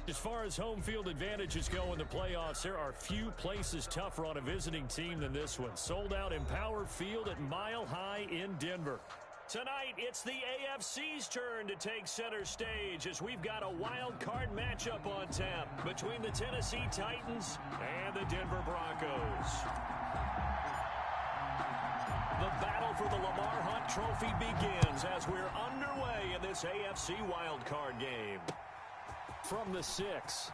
As far as home field advantages go in the playoffs, there are few places tougher on a visiting team than this one. Sold out Empower Field at Mile High in Denver. Tonight, it's the AFC's turn to take center stage as we've got a wild card matchup on tap between the Tennessee Titans and the Denver Broncos. The battle for the Lamar Hunt Trophy begins as we're underway in this AFC wildcard game. From the 6.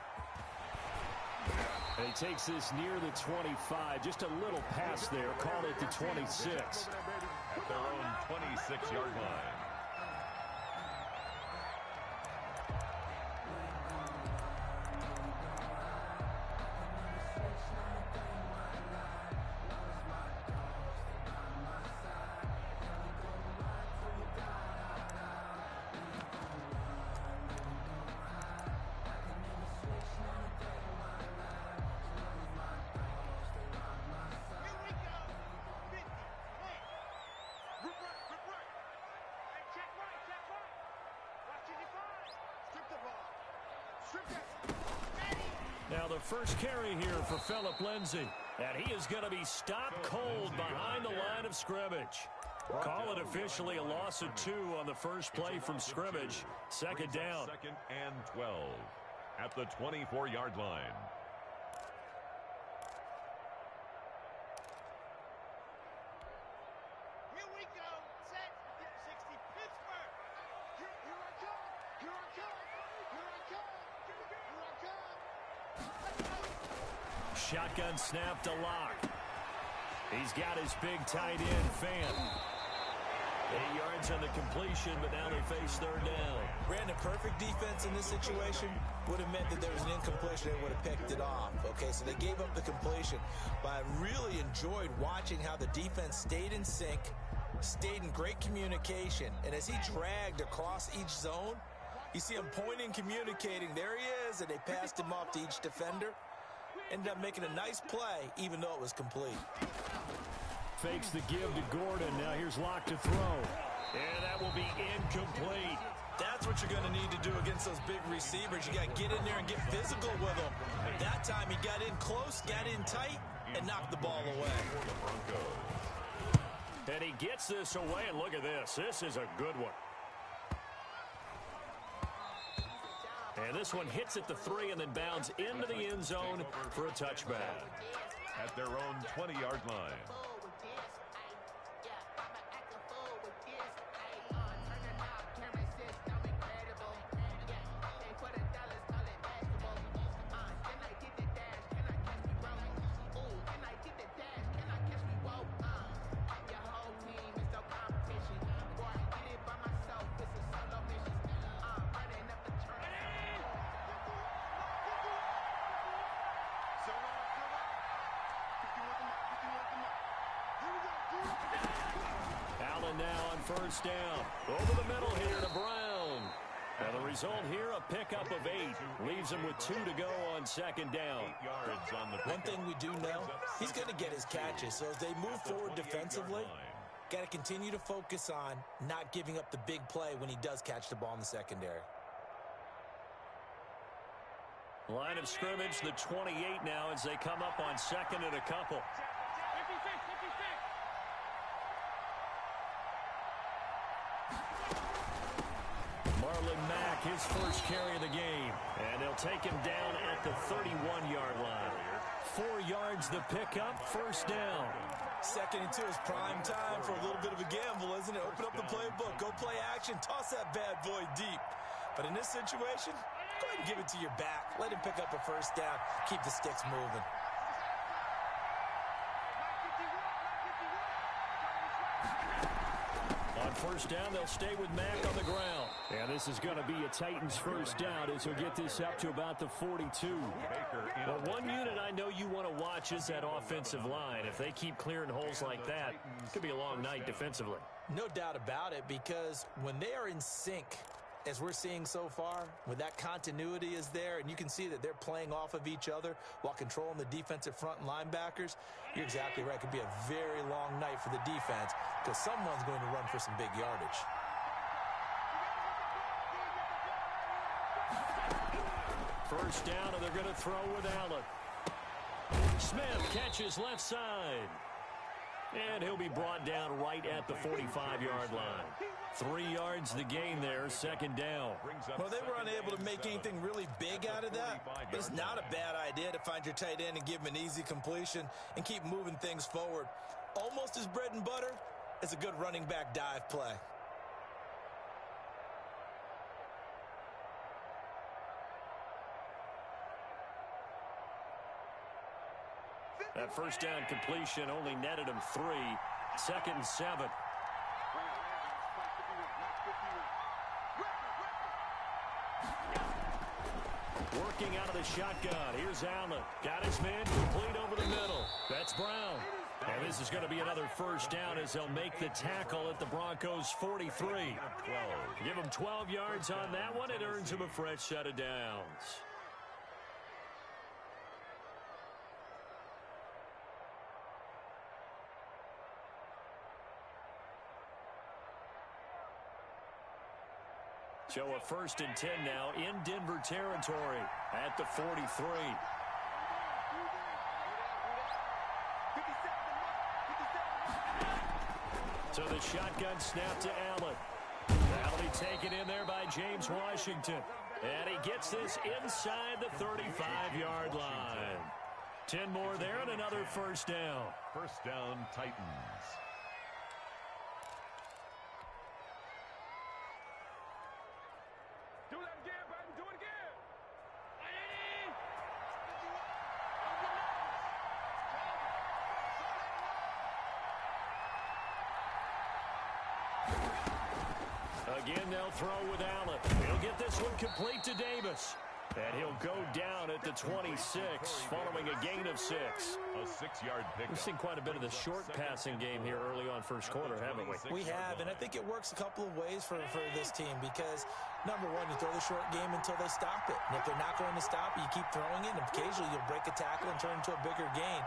And he takes this near the 25. Just a little pass there. Call it the 26. At their own 26-yard line. Now the first carry here for Phillip Lindsay. And he is going to be stopped cold behind the line of scrimmage. Call it officially a loss of 2 on the first play from scrimmage. Second down. 2nd and 12 at the 24-yard line. Here we go. Set. 60. Pittsburgh. Here I come. Here I come. Here I come. Here I come. Shotgun snap to Lock. He's got his big tight end, Fan. 8 yards on the completion, but now they face third down. Brandon, perfect defense in this situation would have meant that there was an incompletion. They would have picked it off. Okay, so they gave up the completion. But I really enjoyed watching how the defense stayed in sync, stayed in great communication. And as he dragged across each zone, you see him pointing, communicating. There he is, and they passed him off to each defender. Ended up making a nice play, even though it was complete. Fakes the give to Gordon. Now here's Lock to throw. And that will be incomplete. That's what you're going to need to do against those big receivers. You got to get in there and get physical with them. That time he got in close, got in tight, and knocked the ball away. And he gets this away, and look at this. This is a good one. And this one hits at the 3 and then bounds into the end zone for a touchback. At their own 20-yard line. Now on first down. Over the middle here to Brown. And the result here, a pickup of 8. Leaves him with 2 to go on second down. 8 yards on the One thing we do know, he's going to get his catches. So as they move forward defensively, got to continue to focus on not giving up the big play when he does catch the ball in the secondary. Line of scrimmage, the 28 now as they come up on second and a couple. Marlon Mack, his first carry of the game. And they'll take him down at the 31-yard line. 4 yards the pickup, first down. 2nd and 2 is prime time for a little bit of a gamble, isn't it? Open up the playbook, go play action, toss that bad boy deep. But in this situation, go ahead and give it to your back. Let him pick up a first down, keep the sticks moving. On first down, they'll stay with Mack on the ground. And this is going to be a Titans first down as he'll get this up to about the 42. Well, one unit I know you want to watch is that offensive line. If they keep clearing holes like that, it could be a long night defensively. No doubt about it, because when they are in sync, as we're seeing so far, when that continuity is there, and you can see that they're playing off of each other while controlling the defensive front and linebackers, you're exactly right. It could be a very long night for the defense because someone's going to run for some big yardage. First down, and they're going to throw with Allen. Smith catches left side. And he'll be brought down right at the 45-yard line. 3 yards the gain there, second down. Well, they were unable to make anything really big out of that. But it's not a bad idea to find your tight end and give him an easy completion and keep moving things forward. Almost as bread and butter as a good running back dive play. That first down completion only netted him 3. 2nd and 7. Working out of the shotgun. Here's Allen. Got his man complete over the middle. That's Brown. And this is going to be another first down as they'll make the tackle at the Broncos' 43. Give him 12 yards on that one. It earns him a fresh set of downs. So a 1st and 10 now in Denver territory at the 43. So the shotgun snap to Allen. That'll be taken in there by James Washington. And he gets this inside the 35-yard line. 10 more there and another first down. First down, Titans. Do that again, baby. Do it again. Again, they'll throw with Allen. He'll get this one complete to Davis. And he'll go down at the 26 following a gain of 6. A 6-yard pick. We've seen quite a bit of the short passing game here early on first quarter, haven't we? We have, and I think it works a couple of ways for this team because, number one, you throw the short game until they stop it. And if they're not going to stop it, you keep throwing it, and occasionally you'll break a tackle and turn into a bigger gain.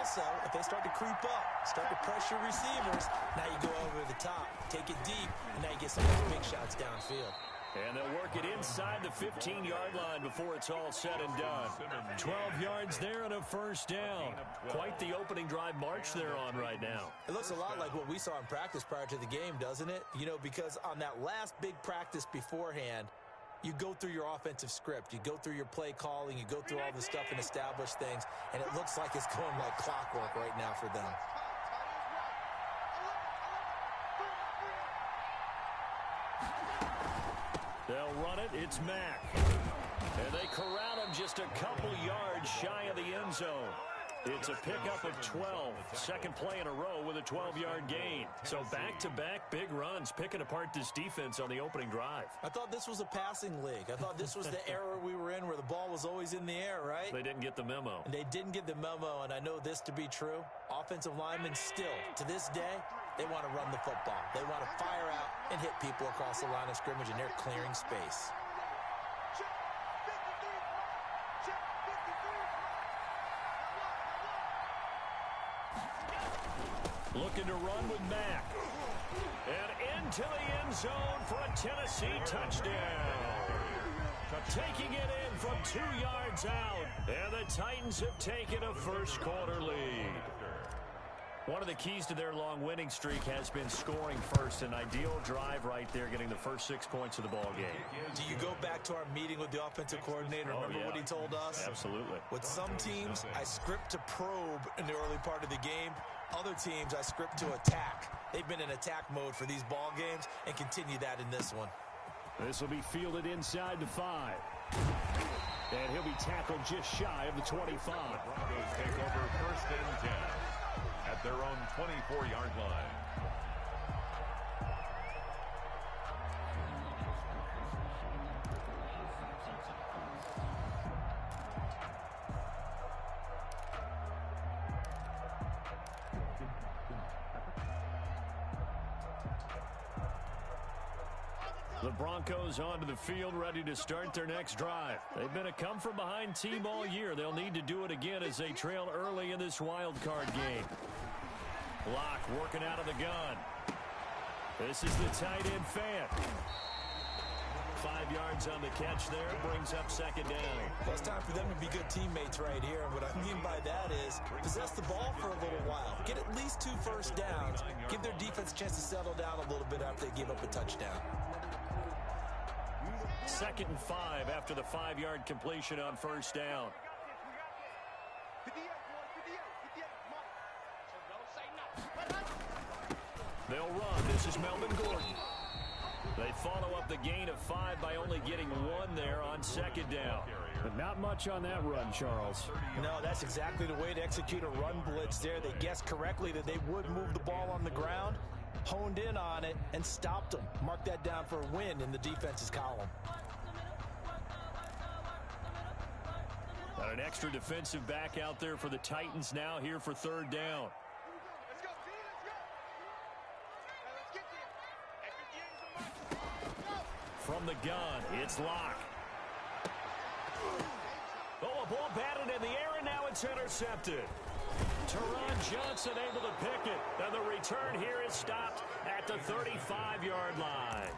Also, if they start to creep up, start to pressure receivers, now you go over the top, take it deep, and now you get some of those big shots downfield. And they'll work it inside the 15-yard line before it's all said and done. 12 yards there and a first down. Quite the opening drive march they're on right now. It looks a lot like what we saw in practice prior to the game, doesn't it? You know, because on that last big practice beforehand, you go through your offensive script. You go through your play calling. You go through all the stuff and establish things. And it looks like it's going like clockwork right now for them. They'll run it. It's Mack. And they corral him just a couple yards shy of the end zone. It's a pickup of 12. Second play in a row with a 12-yard gain. So back-to-back big runs picking apart this defense on the opening drive. I thought this was a passing league. I thought this was the era we were in where the ball was always in the air, right? They didn't get the memo. And they didn't get the memo, and I know this to be true. Offensive linemen still, to this day, they want to run the football. They want to fire out and hit people across the line of scrimmage, and they're clearing space. Looking to run with Mack. And into the end zone for a Tennessee touchdown. Taking it in from 2 yards out. And the Titans have taken a first quarter lead. One of the keys to their long winning streak has been scoring first. An ideal drive right there, getting the first 6 points of the ball game. Do you go back to our meeting with the offensive coordinator? Remember what he told us? Absolutely. With some teams, I script to probe in the early part of the game. Other teams, I script to attack. They've been in attack mode for these ball games and continue that in this one. This will be fielded inside the 5. And he'll be tackled just shy of the 25. Broncos take over first and 10 at their own 24-yard line. The Broncos onto the field, ready to start their next drive. They've been a come-from-behind team all year. They'll need to do it again as they trail early in this wild card game. Locke working out of the gun. This is the tight end Fant. 5 yards on the catch there. Brings up second down. Well, it's time for them to be good teammates right here. And what I mean by that is possess the ball for a little while. Get at least 2 first downs. Give their defense a chance to settle down a little bit after they give up a touchdown. 2nd and 5 after the 5-yard completion on first down. They'll run. This is Melvin Gordon. They follow up the gain of 5 by only getting 1 there on second down. But not much on that run, Charles. No, that's exactly the way to execute a run blitz there. They guessed correctly that they would move the ball on the ground, honed in on it, and stopped them. Mark that down for a win in the defense's column. Got an extra defensive back out there for the Titans now here for third down. From the gun, it's Locke. Oh, a ball batted in the air, and now it's intercepted. Teron Johnson able to pick it. And the return here is stopped at the 35-yard line.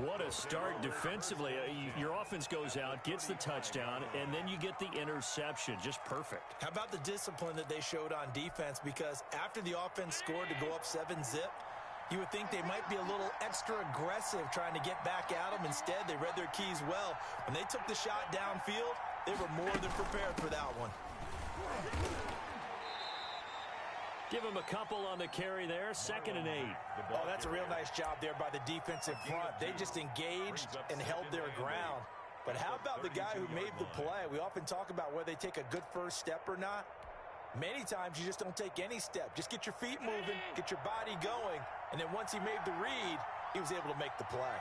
What a start defensively. Your offense goes out, gets the touchdown, and then you get the interception. Just perfect. How about the discipline that they showed on defense? Because after the offense scored to go up 7-zip, you would think they might be a little extra aggressive trying to get back at them. Instead, they read their keys well. When they took the shot downfield, they were more than prepared for that one. Give him a couple on the carry there. 2nd and 8. Oh, that's a real nice job there by the defensive front. They just engaged and held their ground. But how about the guy who made the play? We often talk about whether they take a good first step or not. Many times you just don't take any step. Just get your feet moving, get your body going, and then once he made the read, he was able to make the play.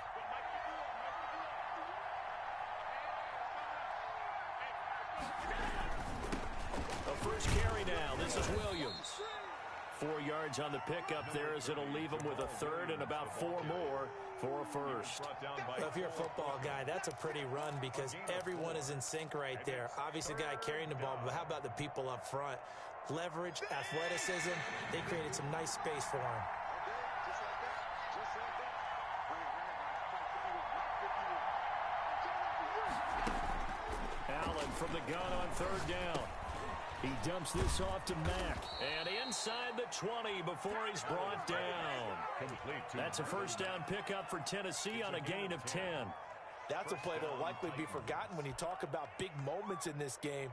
The first carry now. This is Williams. 4 yards on the pickup there as it'll leave him with a third and about 4 more for a first. Well, if you're a football guy, that's a pretty run because everyone is in sync right there. Obviously, the guy carrying the ball, but how about the people up front? Leverage, athleticism, they created some nice space for him. Allen from the gun on third down. He dumps this off to Mack. And inside the 20 before he's brought down. That's a first down pickup for Tennessee on a gain of 10. That's a play that will likely be forgotten when you talk about big moments in this game.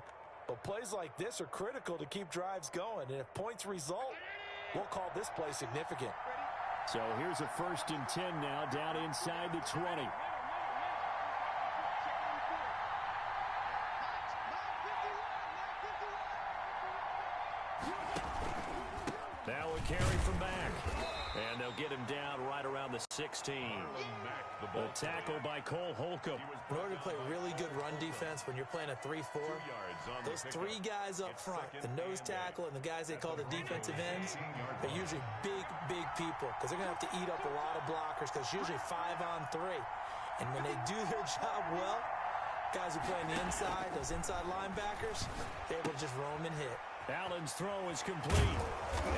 But plays like this are critical to keep drives going. And if points result, we'll call this play significant. So here's a 1st and 10 now down inside the 20. Now a carry from Mack. And they'll get him down right around the 16. The tackle by Cole Holcomb. In order to play really good run defense when you're playing a 3-4, those 3 guys up front, the nose tackle and the guys they call the defensive ends, they're usually big people because they're going to have to eat up a lot of blockers because it's usually 5-on-3. And when they do their job well, guys who play on the inside, those inside linebackers, they're able to just roam and hit. Allen's throw is complete.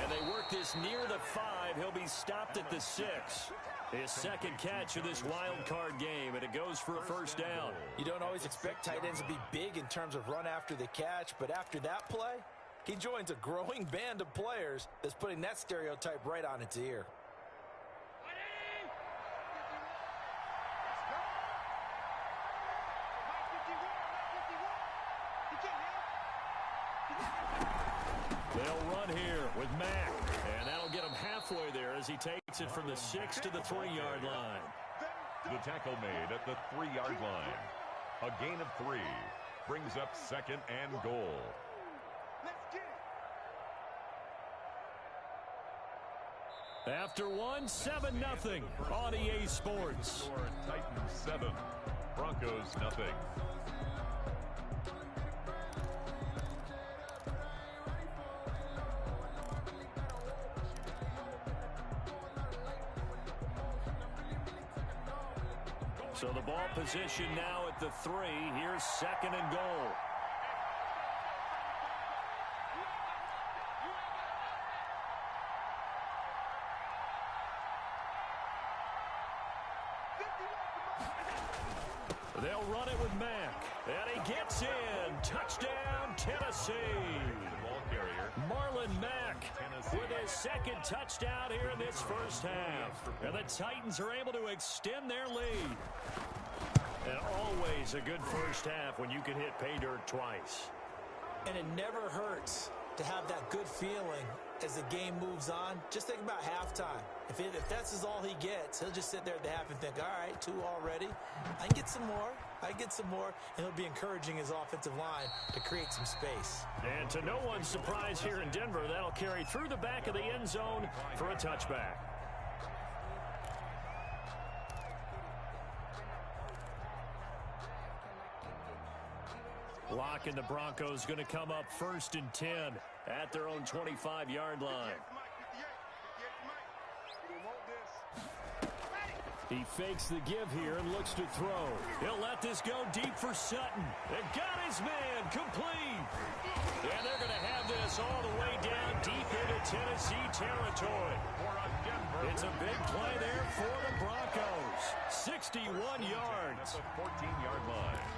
And they work this near the 5. He'll be stopped at the 6. His second catch of this wild card game, and it goes for a first down. You don't always expect tight ends to be big in terms of run after the catch, but after that play, he joins a growing band of players that's putting that stereotype right on its ear. They'll run here with Mack, and that'll get him halfway there as he takes it from the 6 to the 3-yard line. The tackle made at the 3-yard line. A gain of 3 brings up 2nd and goal. After one, 7-0 on EA Sports. Titans 7, Broncos nothing. So the ball position now at the 3. Here's 2nd and goal. They'll run it with Mack. And he gets in. Touchdown, Tennessee. Marlon Mack with his second touchdown here in this first half. And the Titans are able to extend their lead. And always a good first half when you can hit pay dirt twice. And it never hurts to have that good feeling as the game moves on. Just think about halftime. If that's all he gets, he'll just sit there at the half and think, all right, 2 already. I can get some more. And he'll be encouraging his offensive line to create some space. And to no one's surprise here in Denver, that'll carry through the back of the end zone for a touchback. Locke and the Broncos going to come up 1st and 10 at their own 25-yard line. He fakes the give here and looks to throw. He'll let this go deep for Sutton. And got his man complete. And they're going to have this all the way down deep into Tennessee territory. It's a big play there for the Broncos. 61 yards. 14-yard line.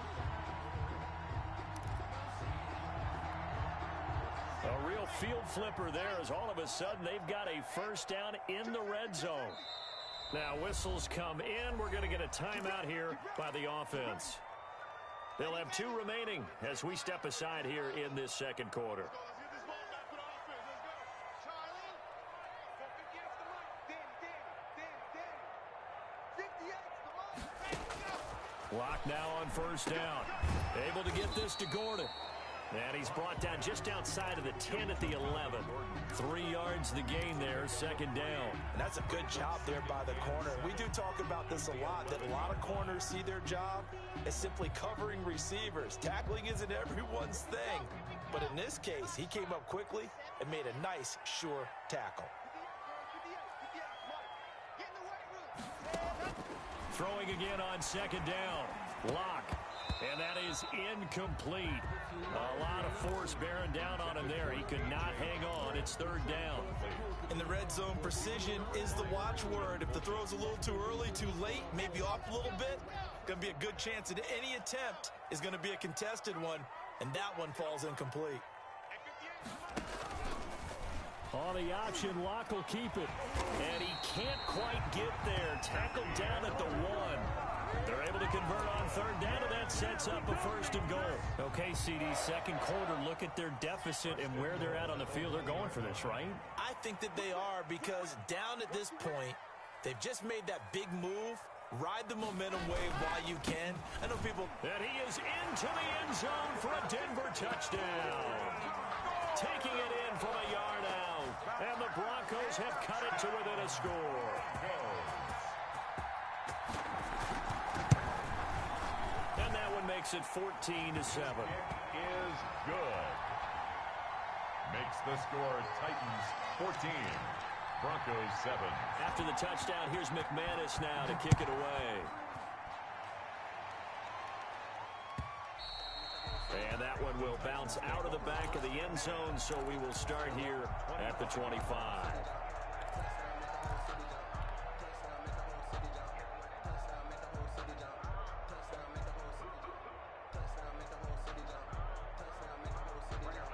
A real field flipper there as all of a sudden they've got a first down in the red zone. Now whistles come in. We're going to get a timeout here by the offense. They'll have 2 remaining as we step aside here in this second quarter. Locke now on first down. Able to get this to Gordon. And he's brought down just outside of the 10 at the 11. 3 yards the gain there, second down. And that's a good job there by the corner. We do talk about this a lot, that a lot of corners see their job as simply covering receivers. Tackling isn't everyone's thing. But in this case, he came up quickly and made a nice, sure tackle. Throwing again on second down. Locke. And that is incomplete. A lot of force bearing down on him there. He could not hang on. It's 3rd down. In the red zone, precision is the watchword. If the throw's a little too early, too late, maybe off a little bit, going to be a good chance that any attempt is going to be a contested one, and that one falls incomplete. On the option, Locke will keep it. And he can't quite get there. Tackled down at the 1. They're able to convert on 3rd down, and that sets up a 1st and goal. Okay, CD, second quarter, look at their deficit and where they're at on the field. They're going for this, right? I think that they are, because down at this point, they've just made that big move. Ride the momentum wave while you can. I know people... And he is into the end zone for a Denver touchdown. Taking it in from a yard out. And the Broncos have cut it to within a score. And that one makes it 14-7. Is good. Makes the score Titans 14, Broncos 7. After the touchdown, here's McManus now to kick it away. And that one will bounce out of the back of the end zone, so we will start here at the 25.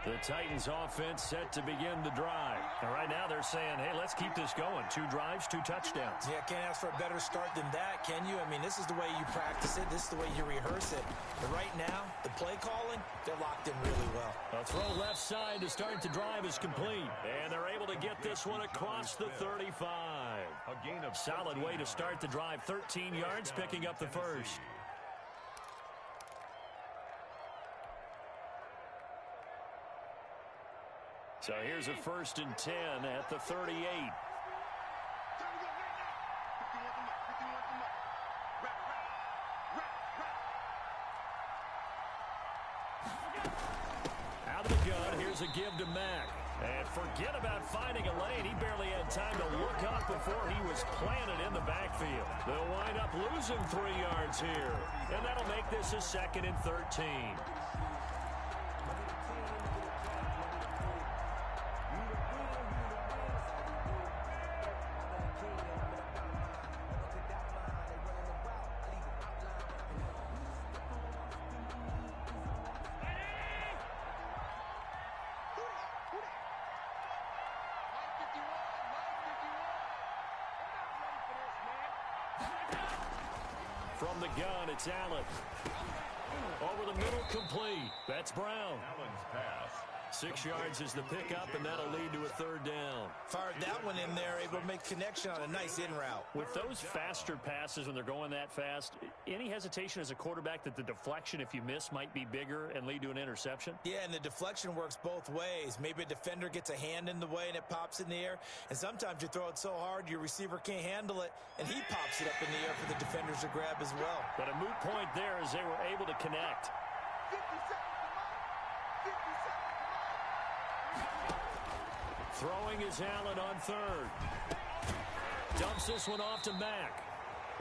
The Titans offense set to begin the drive. And right now they're saying, hey, let's keep this going. 2 drives, 2 touchdowns. Yeah, can't ask for a better start than that, can you? I mean, this is the way you practice it. This is the way you rehearse it. But right now, the play calling, they're locked in really well. A throw left side to start the drive is complete. And they're able to get this one across the 35. A gain of solid way to start the drive. 13 yards, picking up the first. So here's a 1st and 10 at the 38. Out of the gun, here's a give to Mack. And forget about finding a lane. He barely had time to look up before he was planted in the backfield. They'll wind up losing 3 yards here. And that'll make this a 2nd and 13. From the gun, it's Allen. Over the middle, complete. That's Brown. Allen's pass. 6 yards is the pickup, and that'll lead to a third down. Fired that one in there, able to make connection on a nice in route. With those faster passes when they're going that fast, any hesitation as a quarterback that the deflection, if you miss, might be bigger and lead to an interception? Yeah, and the deflection works both ways. Maybe a defender gets a hand in the way and it pops in the air, and sometimes you throw it so hard your receiver can't handle it, and he pops it up in the air for the defenders to grab as well. But a moot point there as they were able to connect. 50 seconds to mine. 50 seconds to mine. Throwing is Allen on third. Dumps this one off to Mack.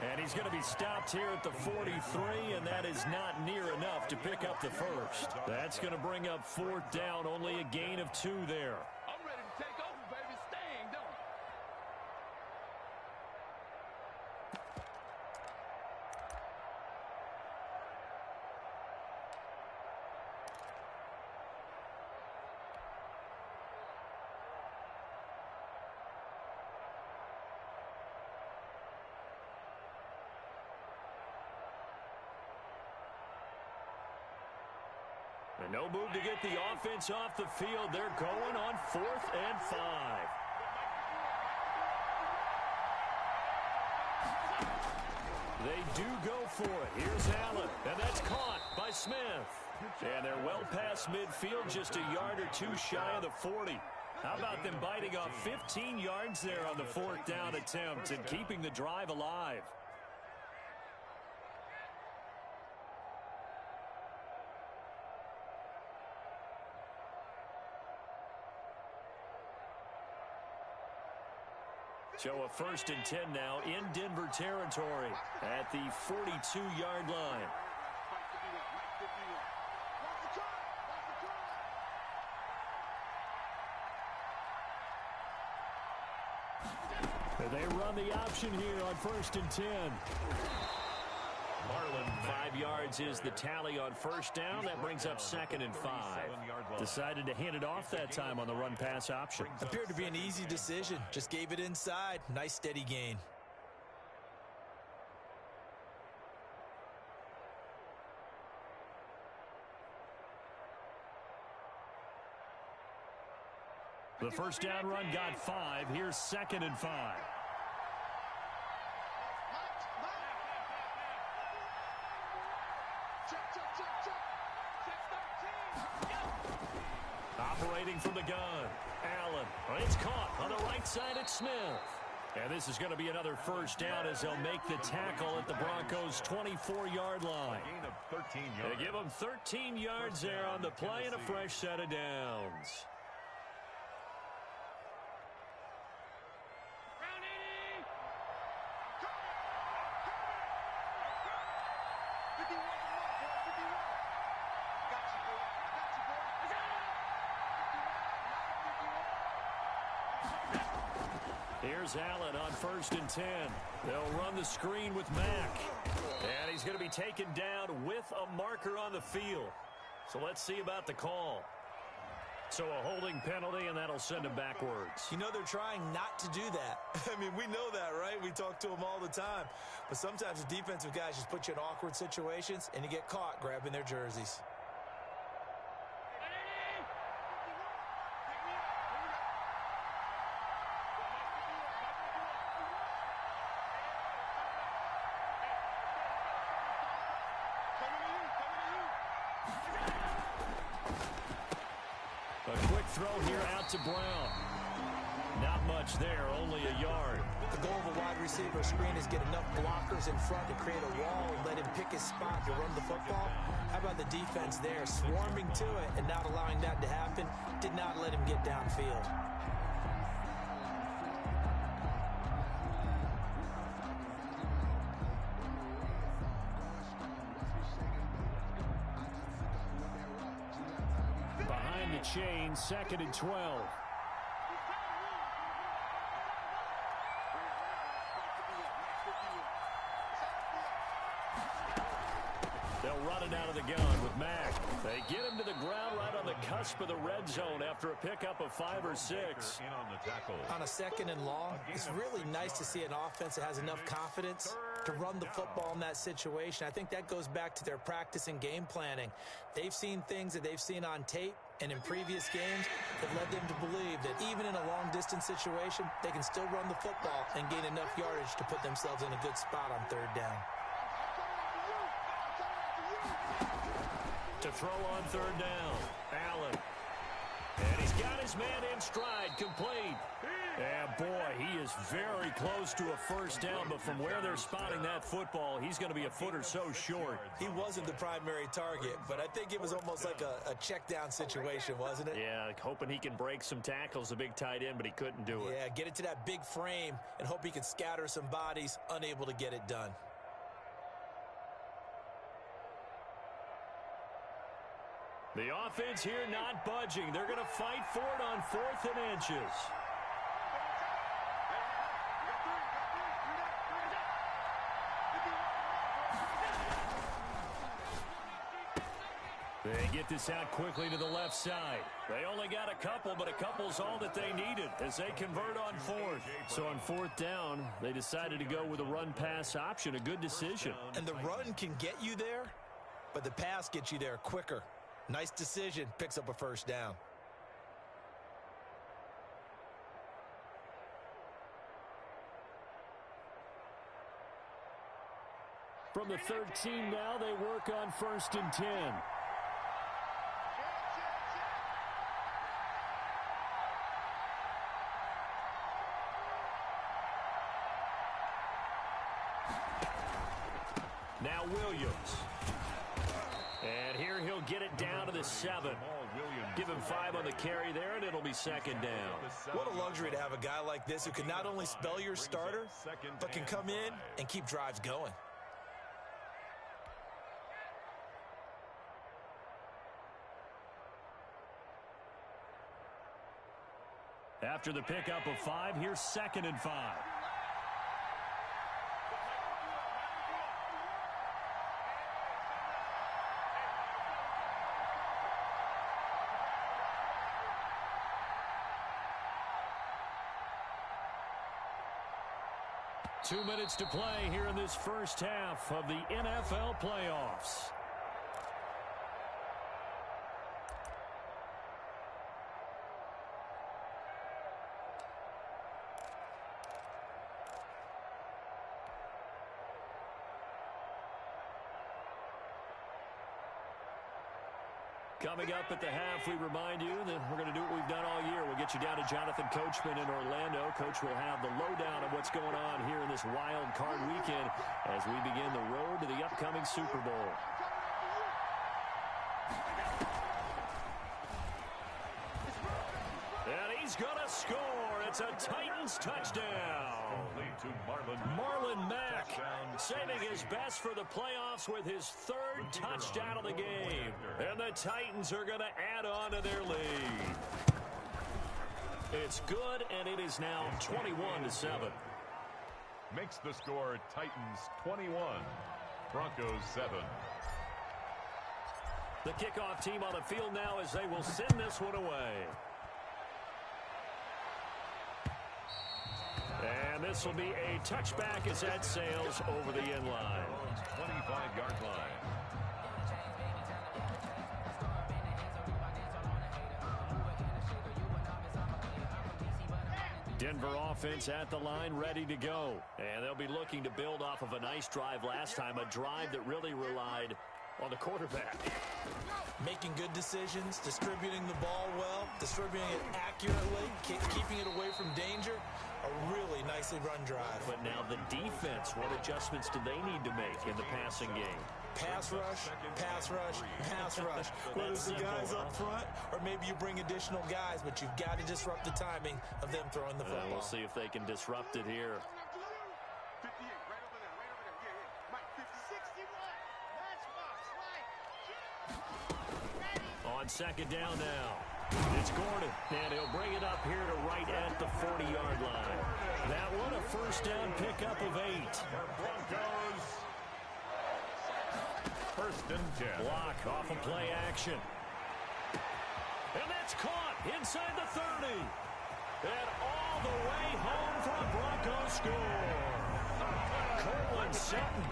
And he's going to be stopped here at the 43, and that is not near enough to pick up the first. That's going to bring up fourth down, only a gain of 2 there. I'm ready to take over, baby. Staying, don't I? And no move to get the offense off the field. They're going on 4th and 5. They do go for it. Here's Allen, and that's caught by Smith. And they're well past midfield, just a yard or 2 shy of the 40. How about them biting off 15 yards there on the 4th down attempt and keeping the drive alive? So a 1st and 10 now in Denver territory at the 42-yard line. They run the option here on 1st and 10. Marlon 5 yards is the tally on 1st down. That brings up 2nd and 5. Decided to hand it off that time on the run-pass option. Appeared to be an easy decision. Just gave it inside. Nice steady gain. The 1st down run got 5. Here's 2nd and 5. Operating from the gun, Allen. It's caught on the right side at Smith. And this is going to be another 1st down as they'll make the tackle at the Broncos' 24-yard line. gain of 13 yards. They give them 13 yards there on the play and a fresh set of downs. Here's Allen on 1st and 10. They'll run the screen with Mack. And he's going to be taken down with a marker on the field. So let's see about the call. So a holding penalty, and that'll send him backwards. You know they're trying not to do that. I mean, we know that, right? We talk to them all the time. But sometimes the defensive guys just put you in awkward situations, and you get caught grabbing their jerseys. A quick throw here out to Brown. Not much there, only a yard. The goal of a wide receiver screen is get enough blockers in front to create a wall and let him pick his spot to run the football. How about the defense there, swarming to it and not allowing that to happen? Did not let him get downfield. Behind the chain, 2nd and 12. They'll run it out of the gun with Mack. They get him to the ground right on the cusp of the red zone after a pickup of 5 or 6. On a 2nd and long, it's really nice to see an offense that has enough confidence to run the football in that situation. I think that goes back to their practice and game planning. They've seen things that they've seen on tape and in previous games that led them to believe that even in a long-distance situation, they can still run the football and gain enough yardage to put themselves in a good spot on 3rd down. To throw on 3rd down, Allen. And he's got his man in stride, complete. And boy, he is very close to a 1st down, but from where they're spotting that football, he's going to be a foot or so short. He wasn't the primary target, but I think it was almost like a check down situation, wasn't it? Yeah, hoping he can break some tackles, a big tight end, but he couldn't do it. Yeah, get it to that big frame and hope he can scatter some bodies, unable to get it done. The offense here not budging. They're going to fight for it on 4th and inches. They get this out quickly to the left side. They only got a couple, but a couple's all that they needed as they convert on 4th. So on 4th down, they decided to go with a run-pass option, a good decision. And the run can get you there, but the pass gets you there quicker. Nice decision, picks up a 1st down. From the 13 now, they work on 1st and 10. Now Williams. And here he'll get it down to the 7. Give him 5 on the carry there, and it'll be 2nd down. What a luxury to have a guy like this who can not only spell your starter, but can come in and keep drives going. After the pickup of 5, here's 2nd and 5. Two minutes to play here in this first half of the NFL playoffs. Coming up at the half, we remind you that we're going to do what we've done all year. We'll get you down to Jonathan Coachman in Orlando. Coach will have the lowdown of what's going on here in this wild card weekend as we begin the road to the upcoming Super Bowl. And he's going to score. It's a Titans touchdown. To Marlon Mack saving his best for the playoffs with his 3rd touchdown of the game. And the Titans are going to add on to their lead. It's good, and it is now 21-7. Makes the score Titans 21, Broncos 7. The kickoff team on the field now as they will send this one away. And this will be a touchback as that sails over the end line. 25-yard line. Denver offense at the line, ready to go. And they'll be looking to build off of a nice drive last time, a drive that really relied on the quarterback. Making good decisions, distributing the ball well, distributing it accurately, keeping it away from danger. A really nicely run drive. But now the defense, what adjustments do they need to make in the passing game? Pass rush, pass rush, pass rush. Whether it's the guys up front or maybe you bring additional guys, but you've got to disrupt the timing of them throwing the football. We'll see if they can disrupt it here. 58, right over there, right over there. Yeah. Mike, 61. Matchbox, right. On 2nd down now. It's Gordon, and he'll bring it up here to right at the 40-yard line. That one, a 1st down pickup of 8. Broncos First and 10. Block off of play action. And that's caught inside the 30. And all the way home for a Broncos score. Cortland Sutton,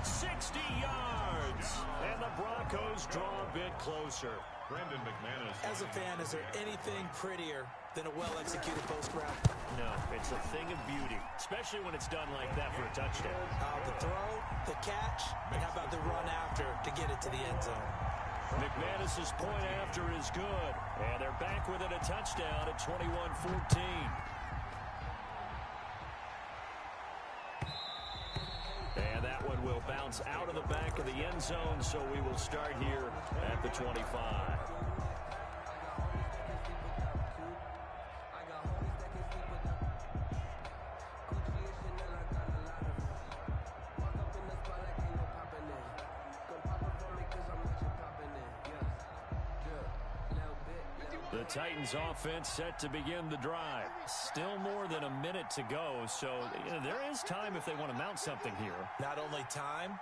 60 yards. And the Broncos draw a bit closer. Brandon McManus. As a fan, is there anything prettier than a well-executed post route? No, it's a thing of beauty, especially when it's done like that for a touchdown. The throw, the catch, and how about the run after to get it to the end zone? McManus's point after is good. And they're back within a touchdown at 21-14. And that one will bounce out of the back of the end zone, so we will start here at the 25. The Titans offense set to begin the drive. Still more than a minute to go, so there is time if they want to mount something here. Not only time,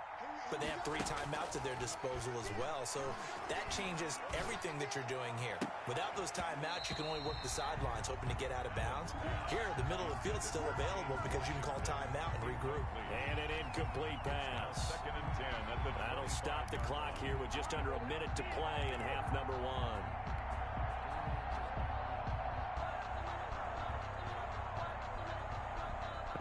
but they have 3 timeouts at their disposal as well, so that changes everything that you're doing here. Without those timeouts, you can only work the sidelines, hoping to get out of bounds. Here, the middle of the field's still available because you can call timeout and regroup. And an incomplete pass. Second and 10 at the That'll stop the clock here with just under a minute to play in half number 1.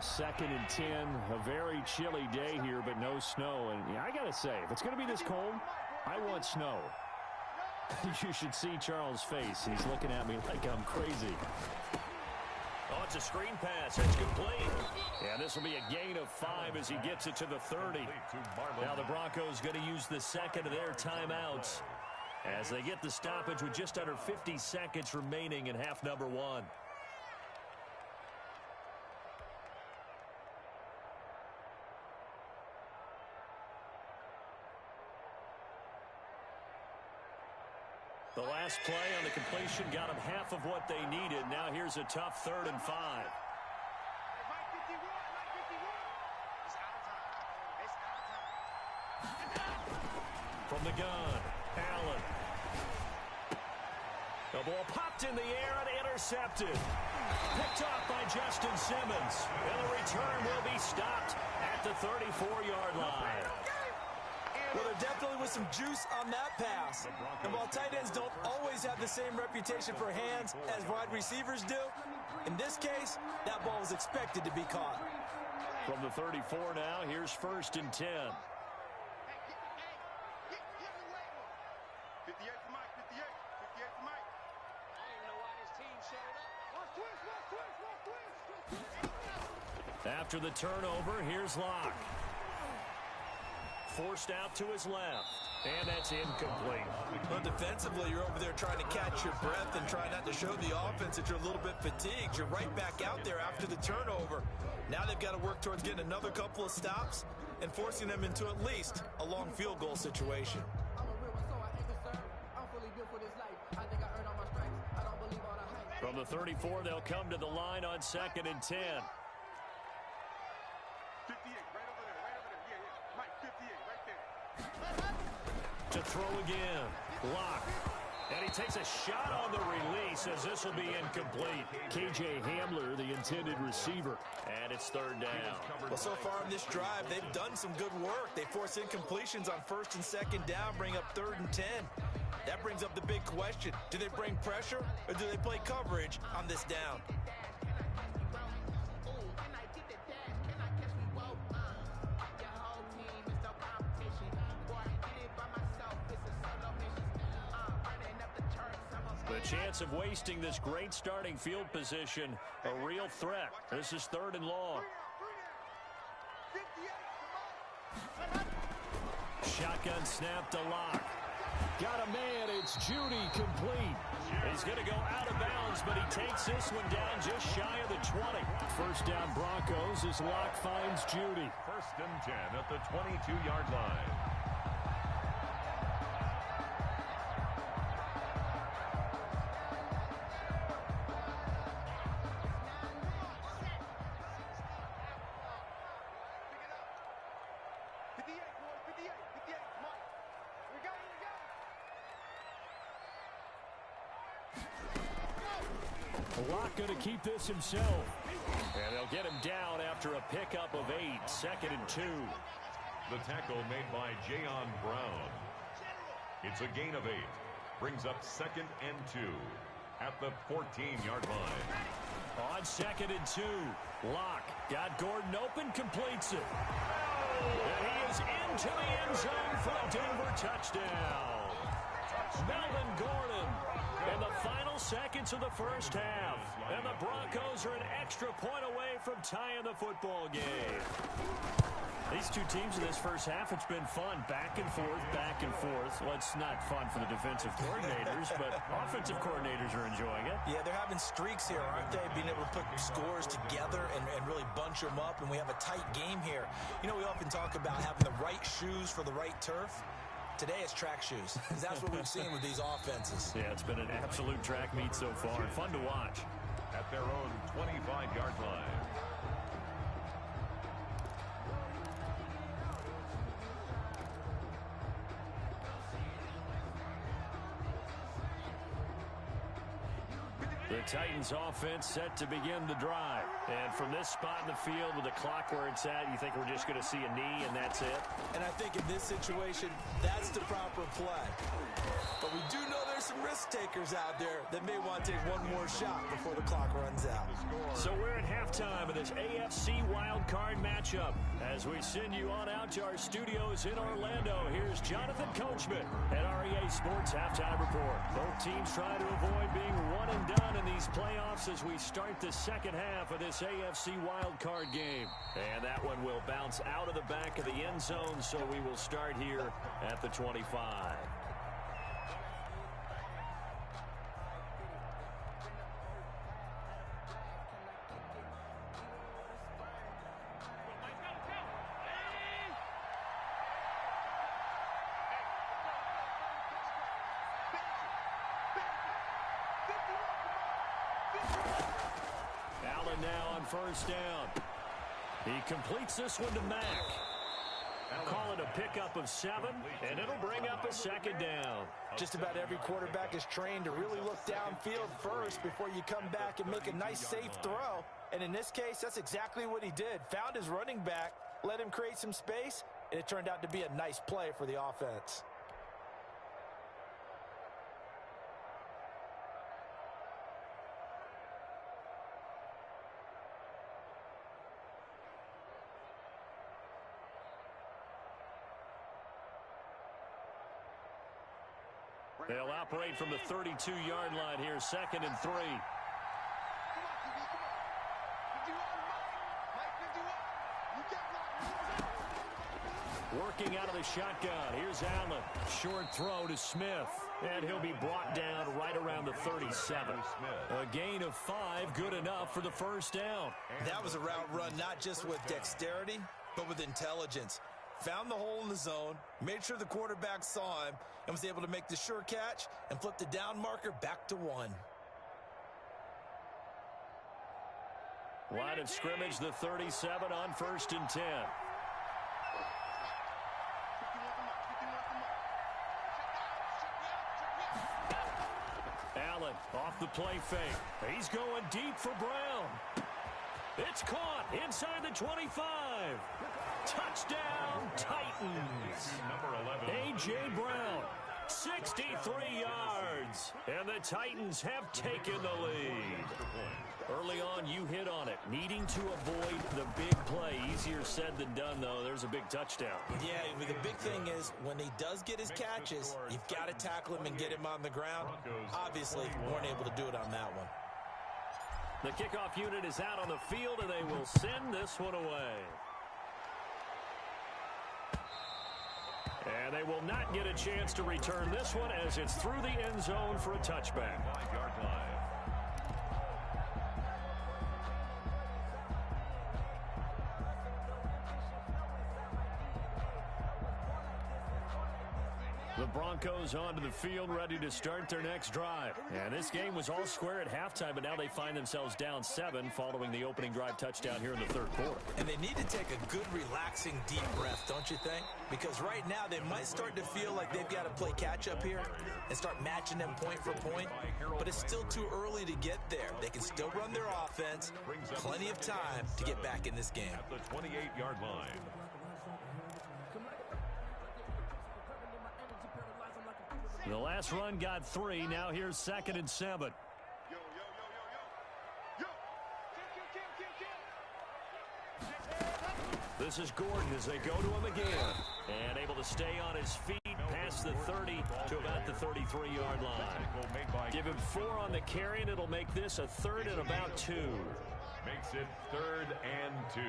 Second and 10, a very chilly day here, but no snow. And I got to say, if it's going to be this cold, I want snow. You should see Charles' face. He's looking at me like I'm crazy. Oh, it's a screen pass. It's complete. Yeah, this will be a gain of 5 as he gets it to the 30. Now the Broncos going to use the second of their timeouts as they get the stoppage with just under 50 seconds remaining in half number 1. The last play on the completion got them half of what they needed. Now here's a tough 3rd and 5. From the gun, Allen. The ball popped in the air and intercepted. Picked off by Justin Simmons. And the return will be stopped at the 34-yard line. Well, there definitely was some juice on that pass. And while tight ends don't always have the same reputation for hands as wide receivers do, in this case, that ball was expected to be caught. From the 34 now, here's 1st and 10. 58 to Mike, 58 to Mike. I don't even know why this team showed up. Watch twist. After the turnover, here's Locke. Forced out to his left, and that's incomplete. Well, defensively, you're over there trying to catch your breath and try not to show the offense that you're a little bit fatigued. You're right back out there after the turnover. Now they've got to work towards getting another couple of stops and forcing them into at least a long field goal situation. From the 34, they'll come to the line on 2nd and 10. 58, right over there. Yeah. Mike, 58, right there. To throw again, Locke. And he takes a shot on the release as this will be incomplete. KJ Hamler, the intended receiver. And it's 3rd down. Well, so far in this drive, they've done some good work. They force incompletions on 1st and 2nd down, bring up 3rd and 10. That brings up the big question. Do they bring pressure or do they play coverage on this down? The chance of wasting this great starting field position, a real threat. This is 3rd and long. Shotgun snap to Locke. Got a man, it's Judy complete. He's going to go out of bounds, but he takes this one down just shy of the 20. First down Broncos as Locke finds Judy. 1st and 10 at the 22-yard line. Locke going to keep this himself. And they'll get him down after a pickup of 8, 2nd and 2. The tackle made by Jayon Brown. It's a gain of 8. Brings up 2nd and 2 at the 14-yard line. On 2nd and 2, Locke got Gordon open, completes it. And he is into the end zone for a Denver touchdown. Melvin Gordon in the final seconds of the first half. And the Broncos are an extra point away from tying the football game. These two teams in this first half, it's been fun. Back and forth, back and forth. Well, it's not fun for the defensive coordinators, but offensive coordinators are enjoying it. Yeah, they're having streaks here, aren't they? Being able to put scores together and really bunch them up, and we have a tight game here. You know, we often talk about having the right shoes for the right turf. Today it's track shoes. That's what we've seen with these offenses. Yeah, it's been an absolute track meet so far. Fun to watch. At their own 25-yard line. The Titans offense set to begin the drive. And from this spot in the field with the clock where it's at, you think we're just going to see a knee and that's it? And I think in this situation, that's the proper play. But we do know there's some risk takers out there that may want to take one more shot before the clock runs out. So we're at halftime of this AFC wildcard matchup. As we send you on out to our studios in Orlando, here's Jonathan Coachman at REA Sports Halftime Report. Both teams try to avoid being one and done in these playoffs as we start the second half of this AFC wildcard game. And that one will bounce out of the back of the end zone, so we will start here at the 25. Allen now on first down. He completes this one to Mack. Call it a pickup of 7, and it'll bring up a 2nd down. Just about every quarterback is trained to really look downfield first before you come back and make a nice, safe throw. And in this case, that's exactly what he did. Found his running back, let him create some space, and it turned out to be a nice play for the offense. They'll operate from the 32-yard line here, 2nd and 3. Working out of the shotgun. Here's Allen. Short throw to Smith. And he'll be brought down right around the 37. A gain of 5, good enough for the first down. That was a route run not just with dexterity, but with intelligence. Found the hole in the zone, made sure the quarterback saw him, and was able to make the sure catch and flip the down marker back to 1. Line of scrimmage, the 37 on 1st and 10. Allen off the play fake. He's going deep for Brown. It's caught inside the 25. Touchdown, Titans. A.J. Brown, 63 yards. And the Titans have taken the lead. Early on, you hit on it. Needing to avoid the big play. Easier said than done, though. There's a big touchdown. Yeah, but the big thing is when he does get his catches, you've got to tackle him and get him on the ground. Obviously, weren't able to do it on that one. The kickoff unit is out on the field, and they will send this one away. And they will not get a chance to return this one as it's through the end zone for a touchback. 5-yard line. The Broncos onto the field, ready to start their next drive. And this game was all square at halftime, but now they find themselves down 7 following the opening drive touchdown here in the third quarter. And they need to take a good, relaxing, deep breath, don't you think? Because right now they might start to feel like they've got to play catch-up here and start matching them point for point. But it's still too early to get there. They can still run their offense. Plenty of time to get back in this game. At the 28-yard line. The last run got 3. Now here's 2nd and 7. This is Gordon as they go to him again. And able to stay on his feet past the 30 to about the 33-yard line. Give him 4 on the carry, and it'll make this a 3rd and about 2. Makes it 3rd and 2.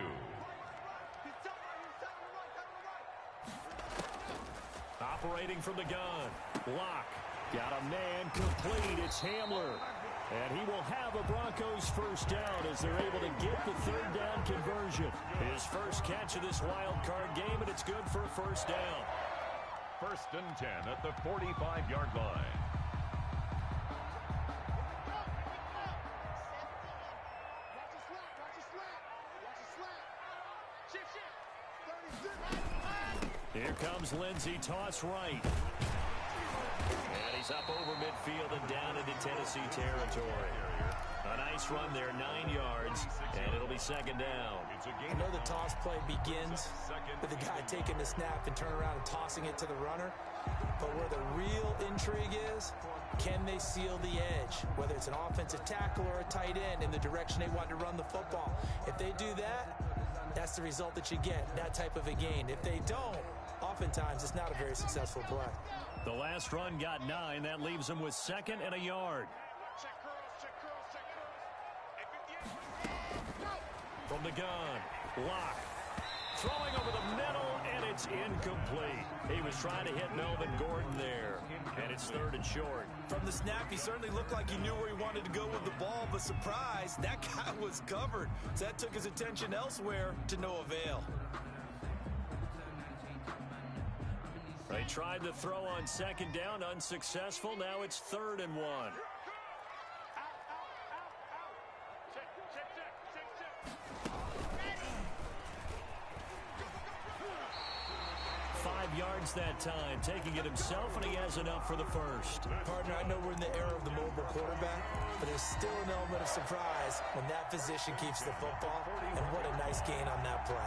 Operating from the gun. Lock. Got a man complete. It's Hamler. And he will have a Broncos first down as they're able to get the 3rd down conversion. His first catch of this wild card game, and it's good for a first down. 1st and 10 at the 45-yard line. Here comes Lindsey, toss right. And he's up over midfield and down into Tennessee territory. A nice run there, 9 yards, and it'll be 2nd down. I know the toss play begins with the guy taking the snap and turn around and tossing it to the runner. But where the real intrigue is, can they seal the edge? Whether it's an offensive tackle or a tight end in the direction they want to run the football. If they do that, that's the result that you get, that type of a gain. If they don't, oftentimes it's not a very successful play. The last run got 9. That leaves them with 2nd and a yard. From the gun, Lock. Throwing over the middle, and it's incomplete. He was trying to hit Melvin Gordon there, and it's 3rd and short. From the snap, he certainly looked like he knew where he wanted to go with the ball, but surprise, that guy was covered. So that took his attention elsewhere to no avail. They tried to throw on 2nd down, unsuccessful. Now it's 3rd and 1. 5 yards that time, taking it himself, and he has enough for the first. Partner, I know we're in the era of the mobile quarterback, but there's still an element of surprise when that position keeps the football, and what a nice gain on that play.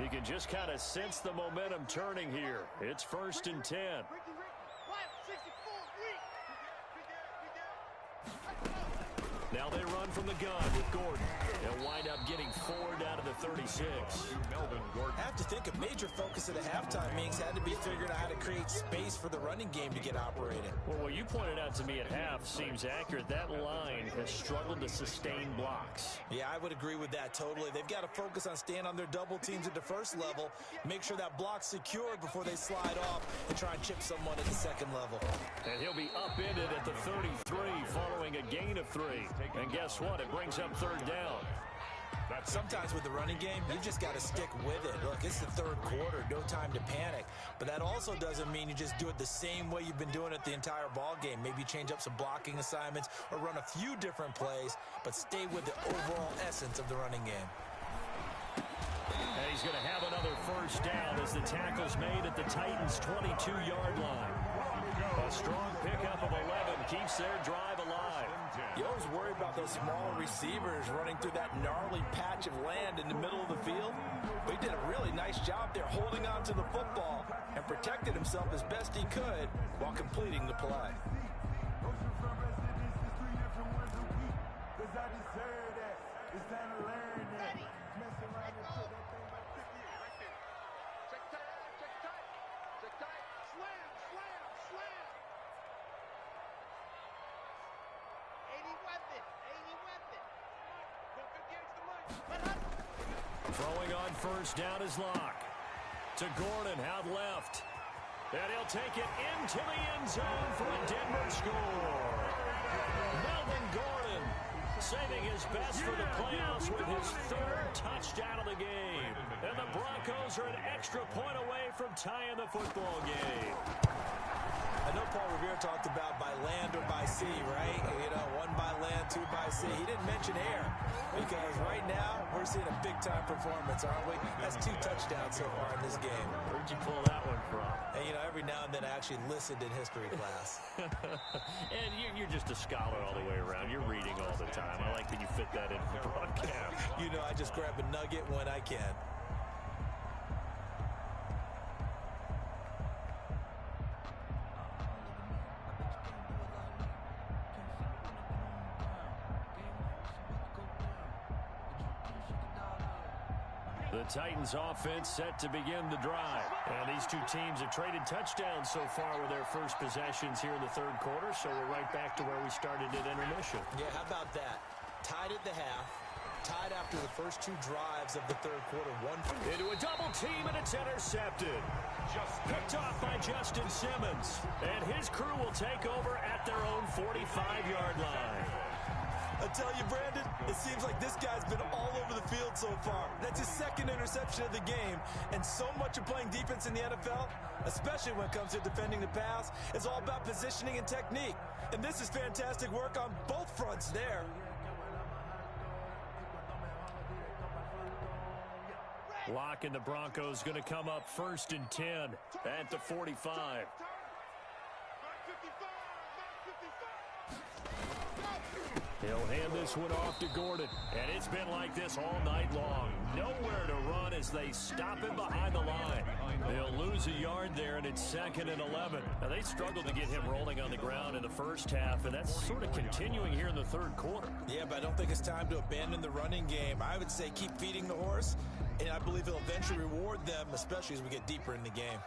You can just kind of sense the momentum turning here. It's 1st and 10. Now they run from the gun with Gordon. They'll wind up getting 4 down to the 36. I have to think a major focus of the halftime meetings had to be figuring out how to create space for the running game to get operating. Well, what you pointed out to me at half seems accurate. That line has struggled to sustain blocks. Yeah, I would agree with that totally. They've got to focus on staying on their double teams at the first level, make sure that block's secured before they slide off and try and chip someone at the 2nd level. And he'll be upended at the 33 following a gain of 3. And guess what? It brings up 3rd down. Sometimes with the running game, you just got to stick with it. Look, it's the 3rd quarter, no time to panic. But that also doesn't mean you just do it the same way you've been doing it the entire ball game. Maybe change up some blocking assignments or run a few different plays, but stay with the overall essence of the running game. And he's going to have another first down as the tackle's made at the Titans' 22-yard line. A strong pickup of 11 keeps their drive alive. You always worry about those smaller receivers running through that gnarly patch of land in the middle of the field. But he did a really nice job there holding on to the football and protected himself as best he could while completing the play. Throwing on first down is Lock. To Gordon, out left. And he'll take it into the end zone for a Denver score. Melvin his best for the playoffs with his third touchdown of the game. And the Broncos are an extra point away from tying the football game. I know Paul Revere talked about by land or by sea, right? You know, one by land, two by sea. He didn't mention air because right now we're seeing a big-time performance, aren't we? That's 2 touchdowns so far in this game. Where'd you pull that one from? And, you know, every now and then I actually listened in history class. And you're just a scholar all the way around. You're reading all the time. I like that you fit that in the broadcast. You know, I just grab a nugget when I can. The Titans offense set to begin the drive. And these two teams have traded touchdowns so far with their first possessions here in the third quarter, so we're right back to where we started at intermission. Yeah, how about that? Tied at the half, tied after the first 2 drives of the third quarter. Into a double team, and it's intercepted. Picked off by Justin Simmons. And his crew will take over at their own 45-yard line. I tell you, Brandon, it seems like this guy's been all over the field so far. That's his second interception of the game. And so much of playing defense in the NFL, especially when it comes to defending the pass, is all about positioning and technique. And this is fantastic work on both fronts there. Locke and the Broncos going to come up 1st and 10 at the 45. He'll hand this one off to Gordon. And it's been like this all night long. Nowhere to run as they stop him behind the line. They'll lose a yard there, and it's 2nd and 11. Now, they struggled to get him rolling on the ground in the first half, and that's sort of continuing here in the third quarter. Yeah, but I don't think it's time to abandon the running game. I would say keep feeding the horse, and I believe he'll eventually reward them, especially as we get deeper in the game.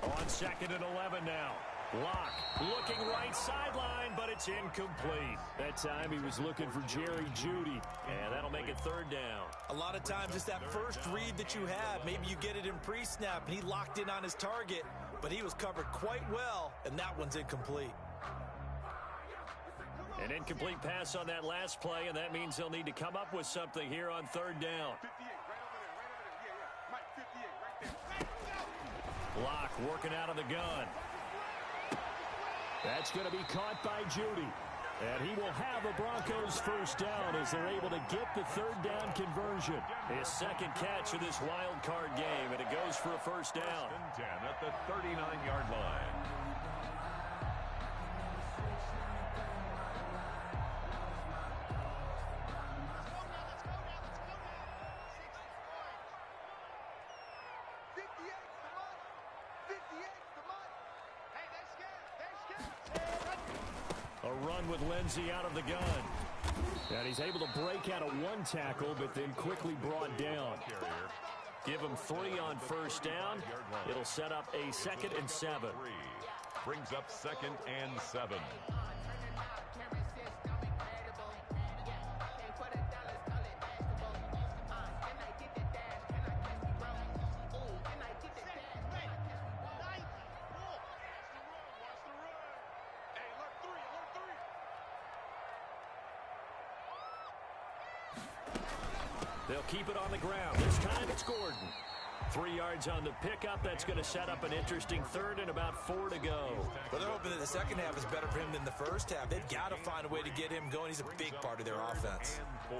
On 2nd and 11 now. Locke looking right sideline, but it's incomplete. That time he was looking for Jerry Jeudy, and that'll make it 3rd down. A lot of times it's that first read that you have. Maybe you get it in pre-snap, and he locked in on his target, but he was covered quite well, and that one's incomplete. An incomplete pass on that last play, and that means they'll need to come up with something here on 3rd down. Locke working out of the gun. That's going to be caught by Jeudy. And he will have a Broncos 1st down as they're able to get the 3rd down conversion. His 2nd catch of this wild card game, and it goes for a 1st down. 10 at the 39-yard line. With Lindsey out of the gun. And he's able to break out of 1 tackle, but then quickly brought down. Give him 3 on 1st down. It'll set up a 2nd and 7. Brings up 2nd and 7. They'll keep it on the ground. This time it's Gordon. 3 yards on the pickup. That's going to set up an interesting 3rd and about 4 to go. Well, they're hoping that the second half is better for him than the first half. They've got to find a way to get him going. He's a big part of their offense. And 4.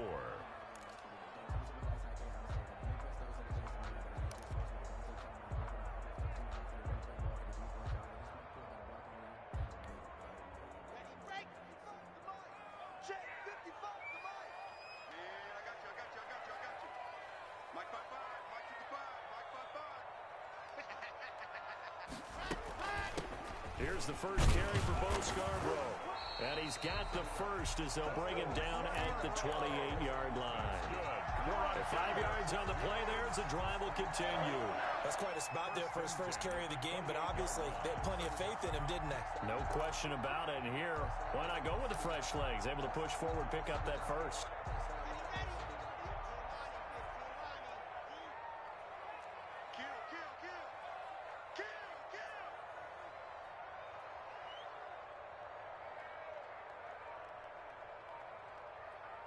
Here's the first carry for Bo Scarborough. And he's got the first as they'll bring him down at the 28-yard line. Good. With 5 yards on the play there as the drive will continue. That's quite a spot there for his first carry of the game, but obviously they had plenty of faith in him, didn't they? No question about it. And here, why not go with the fresh legs? Able to push forward, pick up that first.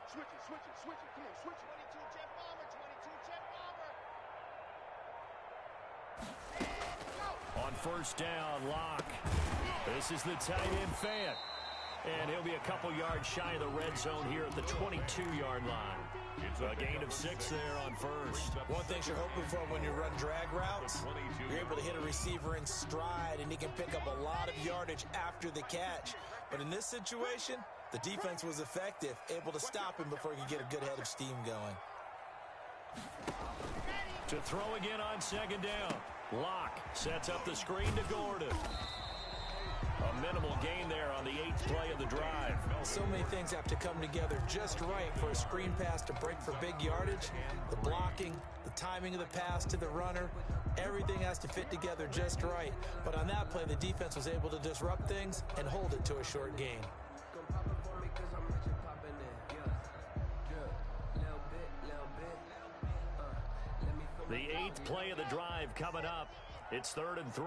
Switch it. Come on, switch it. 22 jet bomber, 22 jet bomber. On first down, Locke. This is the tight end Fant. And he'll be a couple yards shy of the red zone here at the 22-yard line. It's a gain of 6 there on first. One thing you're hoping for when you run drag routes, you're able to hit a receiver in stride, and he can pick up a lot of yardage after the catch. But in this situation, the defense was effective, able to stop him before he could get a good head of steam going. To throw again on second down. Locke sets up the screen to Gordon. A minimal gain there on the 8th play of the drive. So many things have to come together just right for a screen pass to break for big yardage. The blocking, the timing of the pass to the runner, everything has to fit together just right. But on that play, the defense was able to disrupt things and hold it to a short gain. The 8th play of the drive coming up. It's 3rd and 3.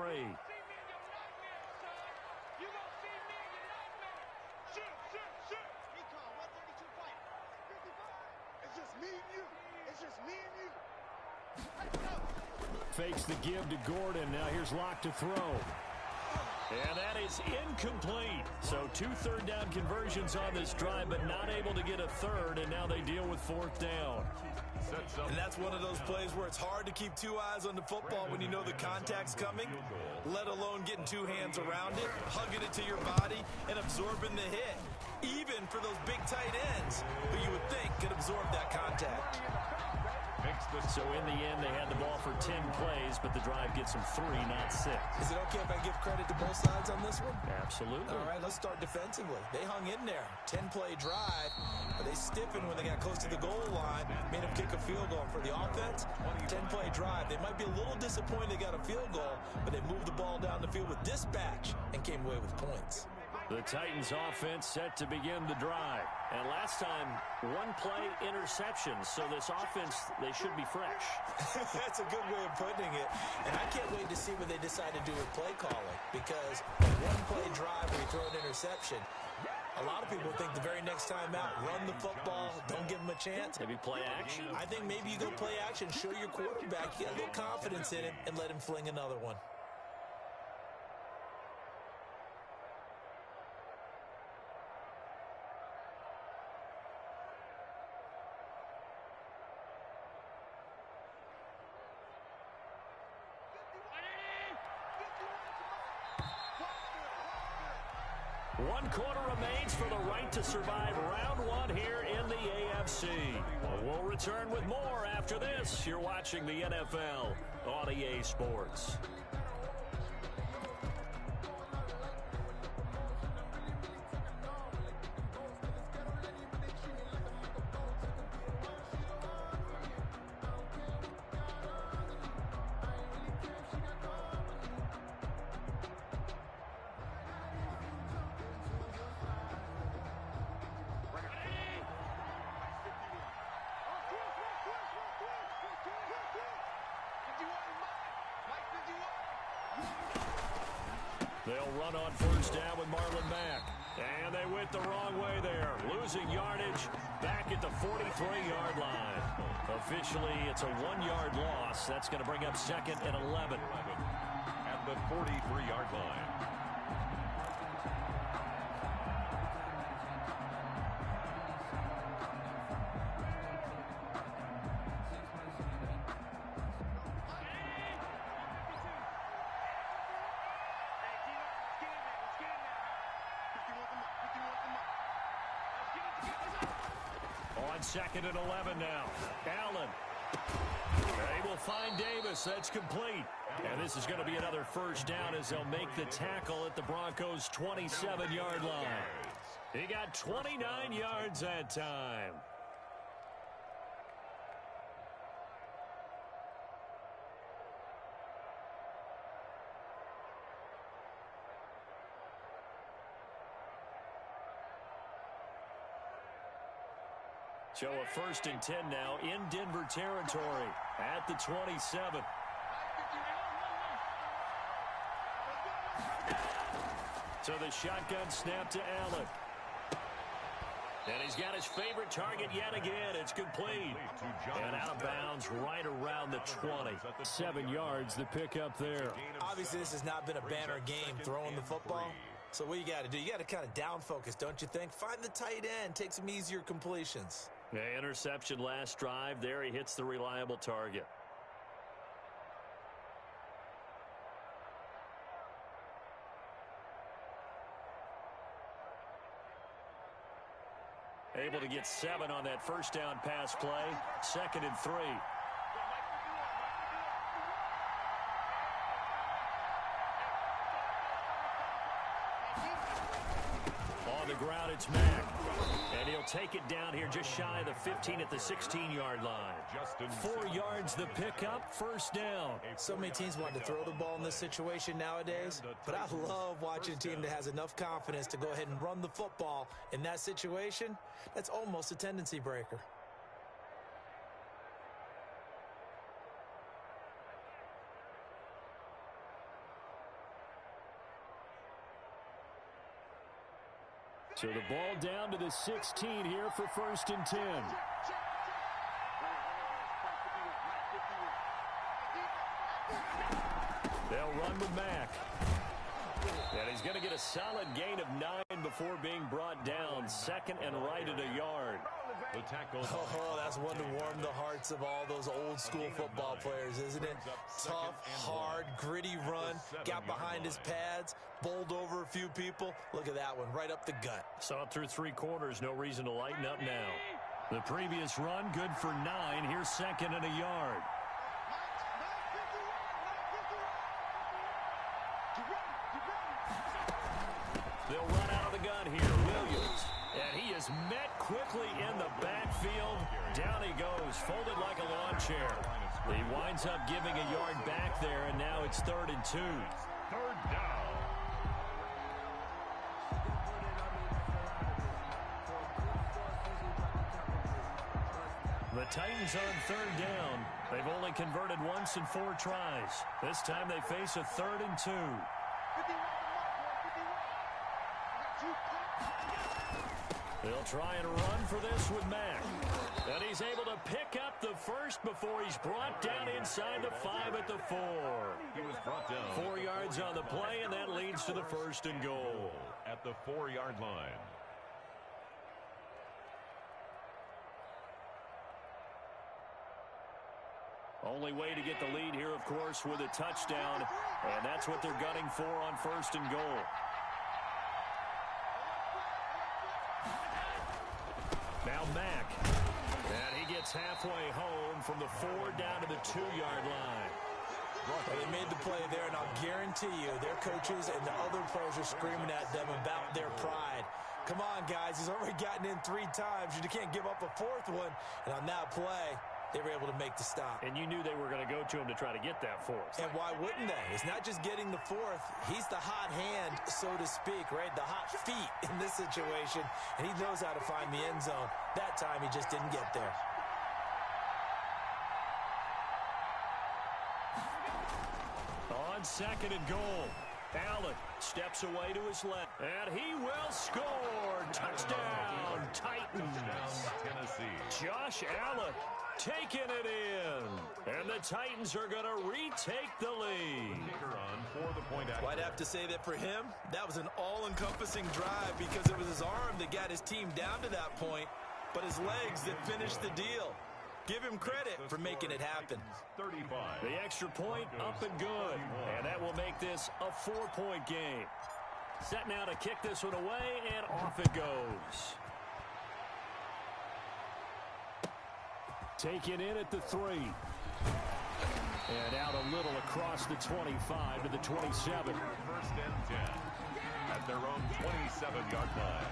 Fakes the give to Gordon. Now here's Locke to throw. And that is incomplete. So 2 third-down conversions on this drive, but not able to get a third, and now they deal with 4th down. And that's one of those plays where it's hard to keep 2 eyes on the football when you know the contact's coming, let alone getting 2 hands around it, hugging it to your body, and absorbing the hit, even for those big tight ends who you would think could absorb that contact. So in the end, they had the ball for 10 plays, but the drive gets them 3, not 6. Is it okay if I give credit to both sides on this one? Absolutely. All right, let's start defensively. They hung in there. 10-play drive, but they stiffened when they got close to the goal line, made them kick a field goal. For the offense, 10-play drive. They might be a little disappointed they got a field goal, but they moved the ball down the field with dispatch and came away with points. The Titans offense set to begin the drive. And last time, 1-play interception. So this offense, they should be fresh. That's a good way of putting it. And I can't wait to see what they decide to do with play calling. Because a 1-play drive where you throw an interception, a lot of people think the very next time out, run the football, don't give them a chance. Maybe play action. I think maybe you go play action, show your quarterback you got a little confidence in him, and let him fling another one. One quarter remains for the right to survive round 1 here in the AFC. We'll return with more after this. You're watching the NFL on EA Sports. They'll run on first down with Marlon Mack. And they went the wrong way there. Losing yardage back at the 43-yard line. Officially, it's a 1-yard loss. That's going to bring up 2nd and 11. At the 43-yard line. On 2nd and 11 now. Allen. They will find Davis. That's complete. And this is going to be another first down as they'll make the tackle at the Broncos' 27-yard line. He got 29 yards that time. So a 1st and 10 now in Denver territory at the 27. So the shotgun snap to Allen. And he's got his favorite target yet again. It's complete. And out of bounds right around the 20. 7 yards, the pickup there. Obviously, this has not been a banner game throwing the football. So what you got to do, you got to kind of down focus, don't you think? Find the tight end, take some easier completions. Yeah, interception last drive. There he hits the reliable target. Able to get 7 on that first down pass play. 2nd and 3. On the ground, it's Mack. And he'll take it down here just shy of the 15 at the 16-yard line. 4 yards the pickup, 1st down. So many teams want to throw the ball in this situation nowadays, but I love watching a team that has enough confidence to go ahead and run the football. In that situation, that's almost a tendency breaker. So the ball down to the 16 here for 1st and 10. They'll run with Mack. And he's going to get a solid gain of 9 before being brought down. 2nd and right at a yard. The tackle. Oh, that's one to warm the hearts of all those old-school football players, isn't it? Tough, hard, gritty run, got behind his pads, bowled over a few people. Look at that one, right up the gut. Saw it through 3 quarters, no reason to lighten up now. The previous run, good for 9. Here's 2nd and a yard. They'll run out of the gun here. Williams. And he is met quickly in the backfield. Down he goes, folded like a lawn chair. He winds up giving a yard back there, and now it's 3rd and 2. 3rd down. The Titans on 3rd down. They've only converted once in 4 tries. This time they face a 3rd and 2. They'll try and run for this with Mack. And he's able to pick up the first before he's brought down inside the 5 at the 4. He was brought down. 4 yards on the play, and that leads to the 1st and goal. At the 4-yard line. Only way to get the lead here, of course, with a touchdown. And that's what they're gunning for on 1st and goal. Now Mack. And he gets halfway home from the 4 down to the 2-yard line. Well, they made the play there, and I'll guarantee you their coaches and the other players are screaming at them about their pride. Come on, guys. He's already gotten in 3 times. You can't give up a 4th one. And on that play, they were able to make the stop. And you knew they were going to go to him to try to get that 4th. And why wouldn't they? It's not just getting the 4th. He's the hot hand, so to speak, right? The hot feet in this situation. And he knows how to find the end zone. That time, he just didn't get there. On 2nd and goal, Allen steps away to his left. And he will score. Touchdown, Titans. Tennessee. Josh Allen taking it in. And the Titans are going to retake the lead. Well, I'd have to say that for him, that was an all-encompassing drive because it was his arm that got his team down to that point, but his legs that finished the deal. Give him credit for making it happen. 35. The extra point up and good. And that will make this a 4-point game. Set now to kick this one away, and off it goes. Taken in at the 3. And out a little across the 25 to the 27. 1st and 10 at their own 27-yard line.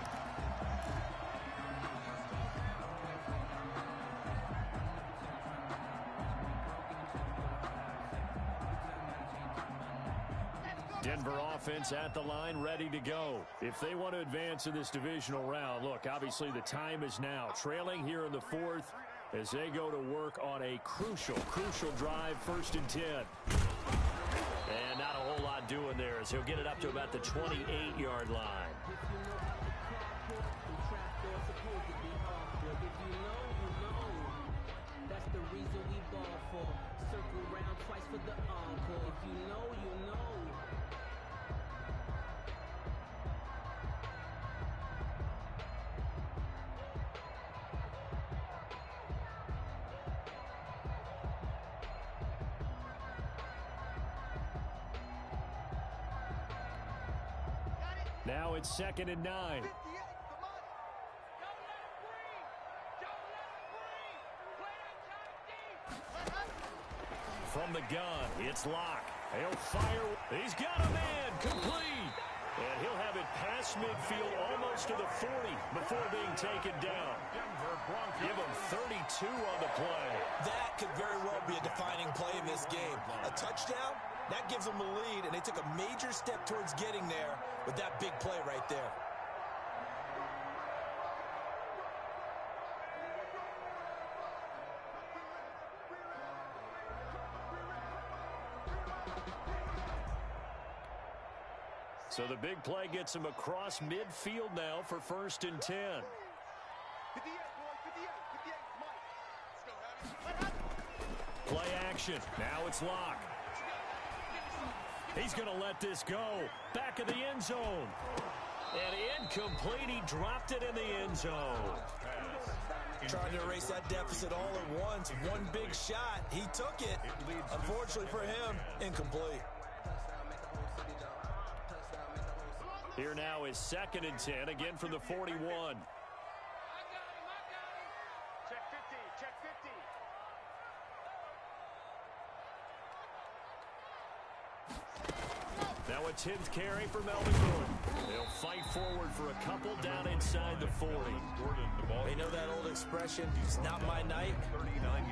Denver offense at the line, ready to go. If they want to advance in this divisional round, look, obviously the time is now. Trailing here in the fourth as they go to work on a crucial drive, 1st and 10. And not a whole lot doing there as he'll get it up to about the 28-yard line. Now it's 2nd and 9. From the gun, it's Locke. He'll fire. He's got a man. Complete. And he'll have it past midfield almost to the 40 before being taken down. Give him 32 on the play. That could very well be a defining play in this game. A touchdown, that gives them the lead, and they took a major step towards getting there with that big play right there. So the big play gets him across midfield now for 1st and 10. Play action. Now it's Locke. He's going to let this go. Back of the end zone. And incomplete. He dropped it in the end zone. Trying to erase that deficit all at once. One big shot. He took it. Unfortunately for him, incomplete. Here now is 2nd and 10, again from the 41. Check 50, check 50. Now a 10th carry for Melvin Gordon. They'll fight forward for a couple down inside the 40. They know that old expression, it's not my night.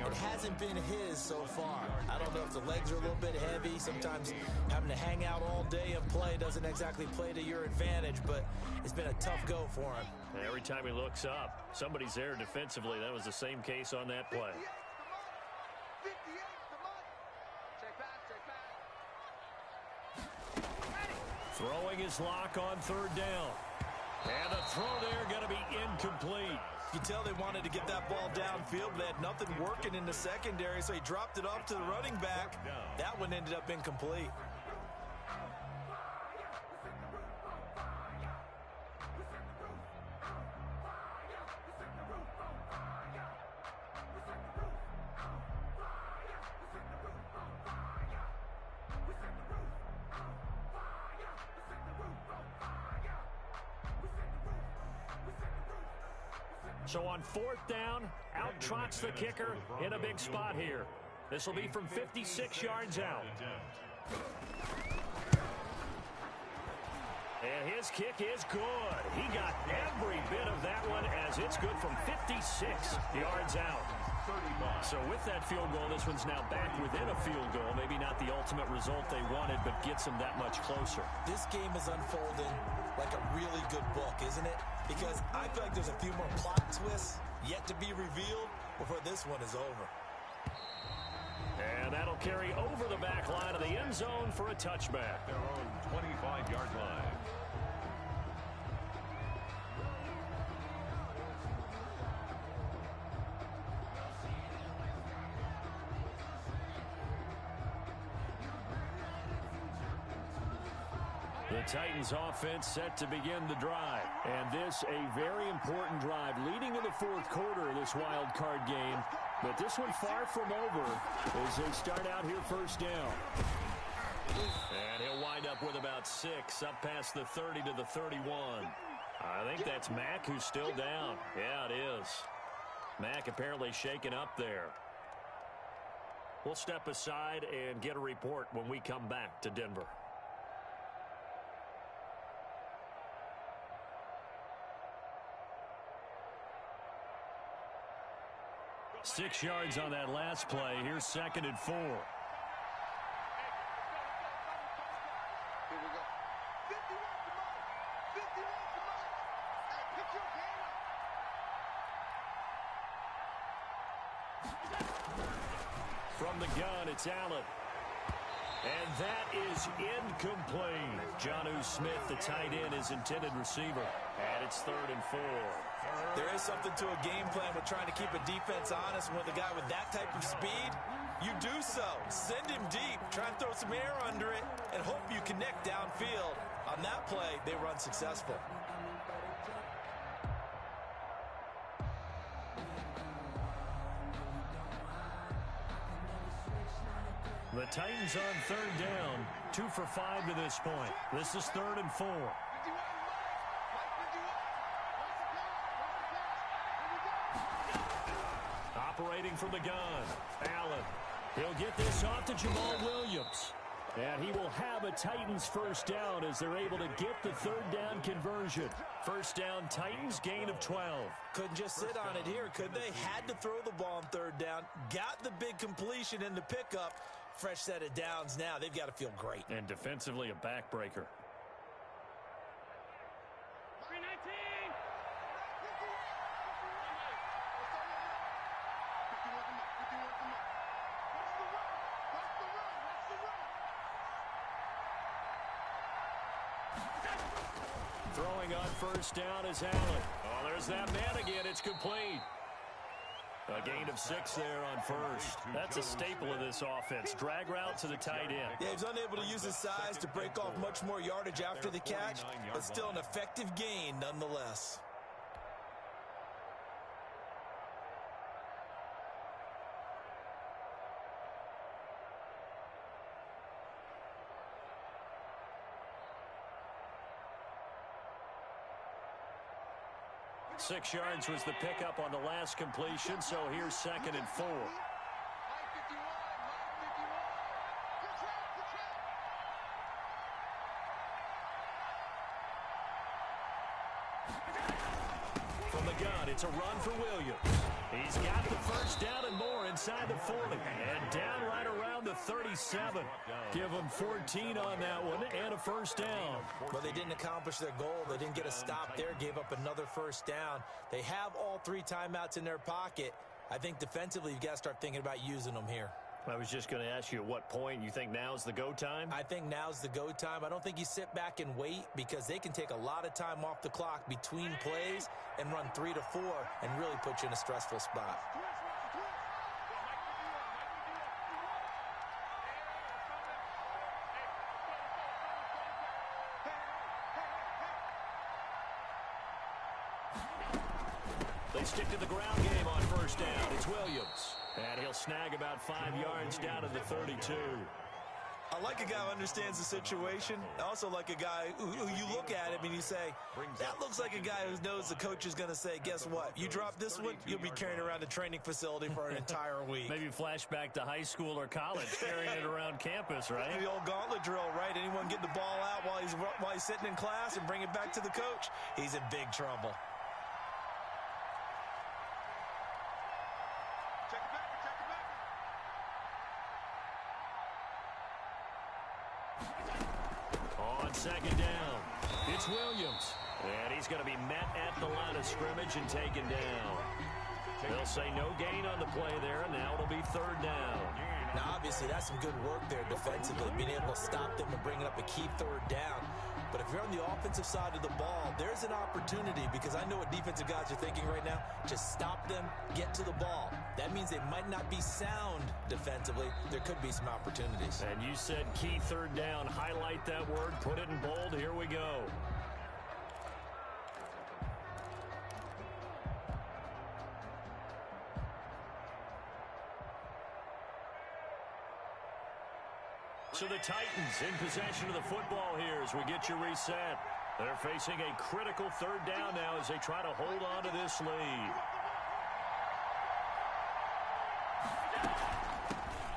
It hasn't been his so far. I don't know if the legs are a little bit heavy. Sometimes having to hang out all day and play doesn't exactly play to your advantage, but it's been a tough go for him. Every time he looks up, somebody's there defensively. That was the same case on that play. Throwing his Lock on 3rd down. And a throw there going to be incomplete. You can tell they wanted to get that ball downfield, but they had nothing working in the secondary, so he dropped it off to the running back. That one ended up incomplete. So on 4th down, out trots the kicker in a big spot here. This will be from 56 yards out. And his kick is good. He got every bit of that one as it's good from 56 yards out. So with that field goal, this one's now back within a field goal. Maybe not the ultimate result they wanted, but gets them that much closer. This game is unfolding like a really good book, isn't it? Because I feel like there's a few more plot twists yet to be revealed before this one is over. And that'll carry over the back line of the end zone for a touchback. Their own 25-yard line. The Titans offense set to begin the drive. And this a very important drive leading in the 4th quarter of this wild card game. But this one far from over as they start out here 1st down. And he'll wind up with about 6 up past the 30 to the 31. I think that's Mack who's still down. Yeah, it is. Mack apparently shaken up there. We'll step aside and get a report when we come back to Denver. 6 yards on that last play. Here's 2nd and 4. Here we go. From the gun, it's Allen. And that is incomplete. Jonnu Smith, the tight end, is intended receiver. And it's 3rd and 4. There is something to a game plan with trying to keep a defense honest. With a guy with that type of speed, you do so. Send him deep. Try and throw some air under it and hope you connect downfield. On that play, they were unsuccessful. The Titans on 3rd down. 2 for 5 to this point. This is 3rd and 4. Operating from the gun, Allen. He'll get this off to Jamal Williams. And he will have a Titans first down as they're able to get the 3rd down conversion. First down, Titans, gain of 12. Couldn't just sit on it here, could they? Had to throw the ball on 3rd down. Got the big completion in the pickup. Fresh set of downs now. They've got to feel great. And defensively, a backbreaker. Throwing on first down is Allen. Oh, there's that man again. It's complete. A gain of 6 there on first. That's a staple of this offense. Drag route to the tight end. Yeah, he's unable to use his size to break off much more yardage after the catch, but still an effective gain nonetheless. Six yards was the pickup on the last completion, so here's 2nd and 4. From the gun, it's a run for Williams. He's got the first down and more inside the 40. And down right around the 37. Give them 14 on that one and a first down. Well, they didn't accomplish their goal. They didn't get a stop there, gave up another first down. They have all 3 timeouts in their pocket. I think defensively you've got to start thinking about using them here. I was just going to ask you at what point you think now's the go time? I think now's the go time. I don't think you sit back and wait because they can take a lot of time off the clock between plays and run 3 to 4 and really put you in a stressful spot. They stick to the ground game on first down. It's Williams. And he'll snag about 5 yards down to the 32. I like a guy who understands the situation. I also like a guy who you look at him and you say, that looks like a guy who knows the coach is going to say, guess what? You drop this one, you'll be carrying around a training facility for an entire week. Maybe flashback to high school or college, carrying it around campus, right? The old gauntlet drill, right? Anyone get the ball out while he's sitting in class and bring it back to the coach? He's in big trouble. On second down, it's Williams. And he's going to be met at the line of scrimmage and taken down. They'll say no gain on the play there, and now it'll be 3rd down. Now, obviously, that's some good work there defensively, being able to stop them and bringing up a key 3rd down. But if you're on the offensive side of the ball, there's an opportunity because I know what defensive guys are thinking right now. Just stop them, get to the ball. That means they might not be sound defensively. There could be some opportunities. And you said key 3rd down. Highlight that word. Put it in bold. Here we go. So the Titans in possession of the football here as we get you reset. They're facing a critical 3rd down now as they try to hold on to this lead.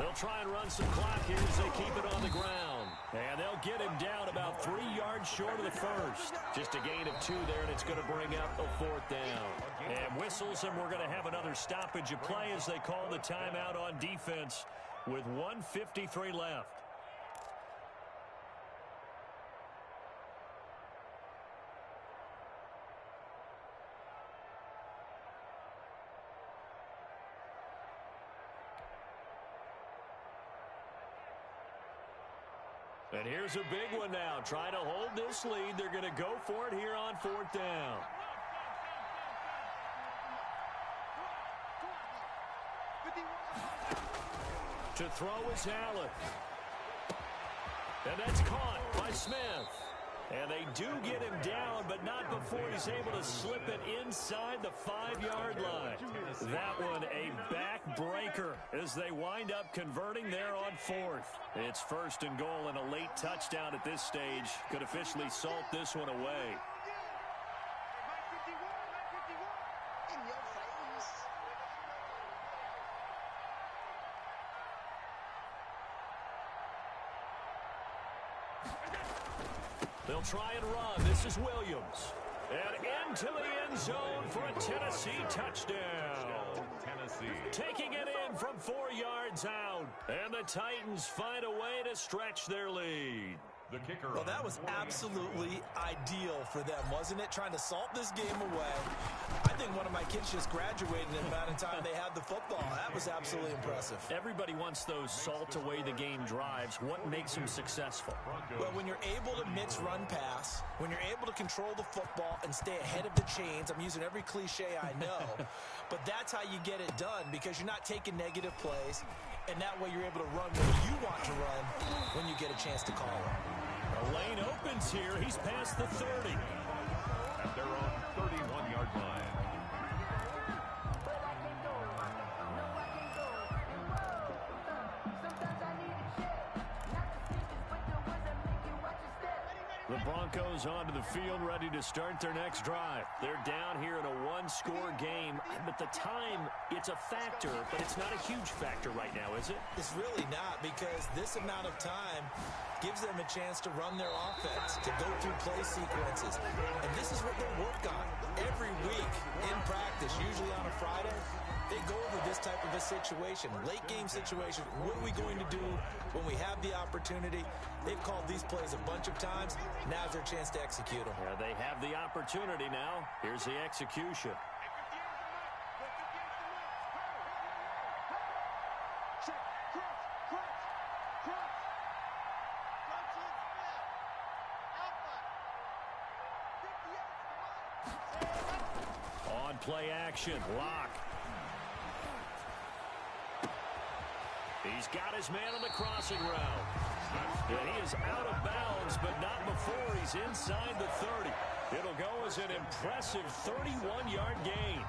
They'll try and run some clock here as they keep it on the ground. And they'll get him down about 3 yards short of the first. Just a gain of 2 there, and it's going to bring up a 4th down. And whistles, and we're going to have another stoppage of play as they call the timeout on defense with 1:53 left. And here's a big one now. Trying to hold this lead. They're going to go for it here on 4th down. To throw is Allen. And that's caught by Smith. And they do get him down, but not before he's able to slip it inside the 5-yard line. That one a backbreaker as they wind up converting there on 4th. It's 1st and goal, and a late touchdown at this stage could officially salt this one away. They'll try and run. This is Williams. And into the end zone for a Tennessee touchdown. Tennessee. Taking it in from 4 yards out. And the Titans find a way to stretch their lead. The kicker. Well, that was absolutely ideal for them, wasn't it? Trying to salt this game away. I think one of my kids just graduated in the amount of time they had the football. That was absolutely impressive. Everybody wants those salt away the game drives. What makes them successful? Well, when you're able to mix run pass, when you're able to control the football and stay ahead of the chains, I'm using every cliche I know, but that's how you get it done because you're not taking negative plays, and that way you're able to run where you want to run when you get a chance to call it. The lane opens here. He's past the 30. At their own 31-yard line. The Broncos onto the field, ready to start their next drive. They're down here in a one-score game, but the time, it's a factor, but it's not a huge factor right now, is it? It's really not, because this amount of time gives them a chance to run their offense, to go through play sequences. And this is what they work on every week in practice, usually on a Friday. They go over this type of a situation, late game situation. What are we going to do when we have the opportunity? They've called these plays a bunch of times. Now's their chance to execute them. Yeah, they have the opportunity now. Here's the execution. On play action, Lock. He's got his man on the crossing route. And he is out of bounds, but not before he's inside the 30. It'll go as an impressive 31-yard gain.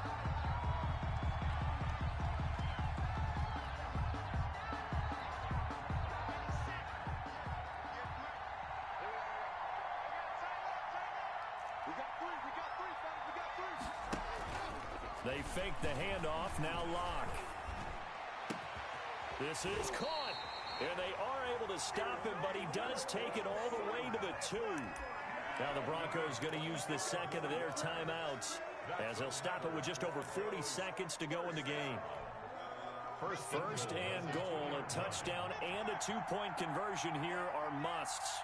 They fake the handoff, now Lock. This is caught, and they are able to stop him, but he does take it all the way to the 2. Now the Broncos going to use the second of their timeouts as they'll stop it with just over 40 seconds to go in the game. First and goal, a touchdown and a 2-point conversion here are musts.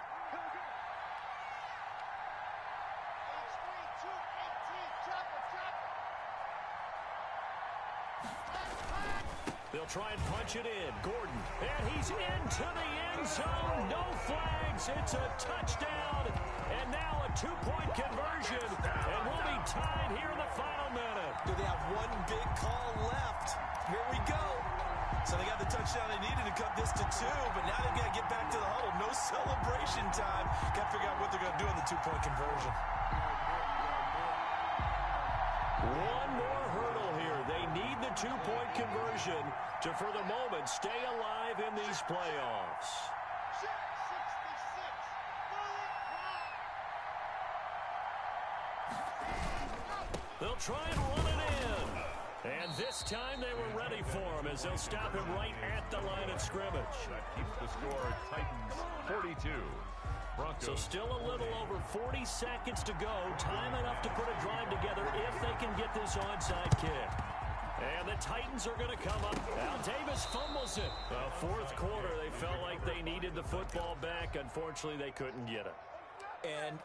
They'll try and punch it in. Gordon, and he's into the end zone. No flags. It's a touchdown. And now a 2-point conversion. And we'll be tied here in the final minute. Do they have one big call left? Here we go. So they got the touchdown they needed to cut this to 2, but now they've got to get back to the huddle. No celebration time. Got to figure out what they're going to do on the 2-point conversion. One more hurdle here. They need the 2-point conversion to, for the moment, stay alive in these playoffs. They'll try and run it in. And this time they were ready for him as they'll stop him right at the line of scrimmage. That keeps the score Titans 42. Broncos. So still a little over 40 seconds to go. Time enough to put a drive together if they can get this onside kick. And the Titans are going to come up. Now Davis fumbles it. Fourth quarter, they felt like they needed the football back. Unfortunately, they couldn't get it. And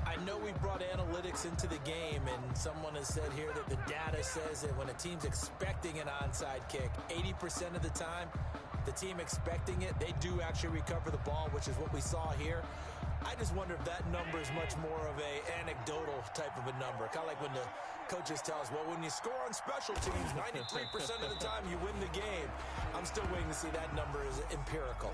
I know we brought analytics into the game, and someone has said here that the data says that when a team's expecting an onside kick, 80% of the time, the team expecting it, they do actually recover the ball, which is what we saw here. I just wonder if that number is much more of a anecdotal type of a number. Kind of like when the coaches tell us, well, when you score on special teams, 93% of the time you win the game. I'm still waiting to see that number is empirical.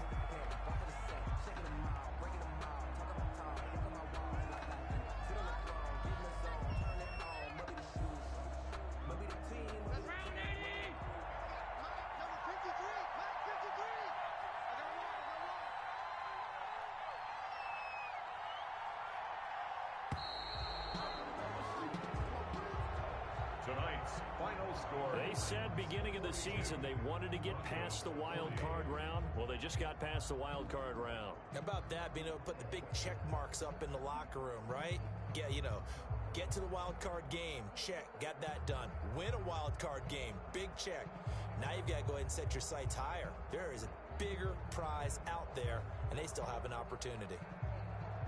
Tonight's final score. They said beginning of the season they wanted to get past the wild card round. Well, they just got past the wild card round. How about that, being able to put the big check marks up in the locker room, right? Yeah, get to the wild card game. Check. Got that done. Win a wild card game. Big check. Now you've got to go ahead and set your sights higher. There is a bigger prize out there, and they still have an opportunity.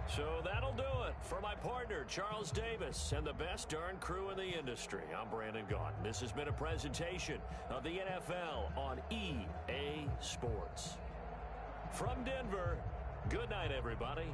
So that'll do it for my partner, Charles Davis, and the best darn crew in the industry. I'm Brandon Gaudin. This has been a presentation of the NFL on EA Sports. From Denver, good night, everybody.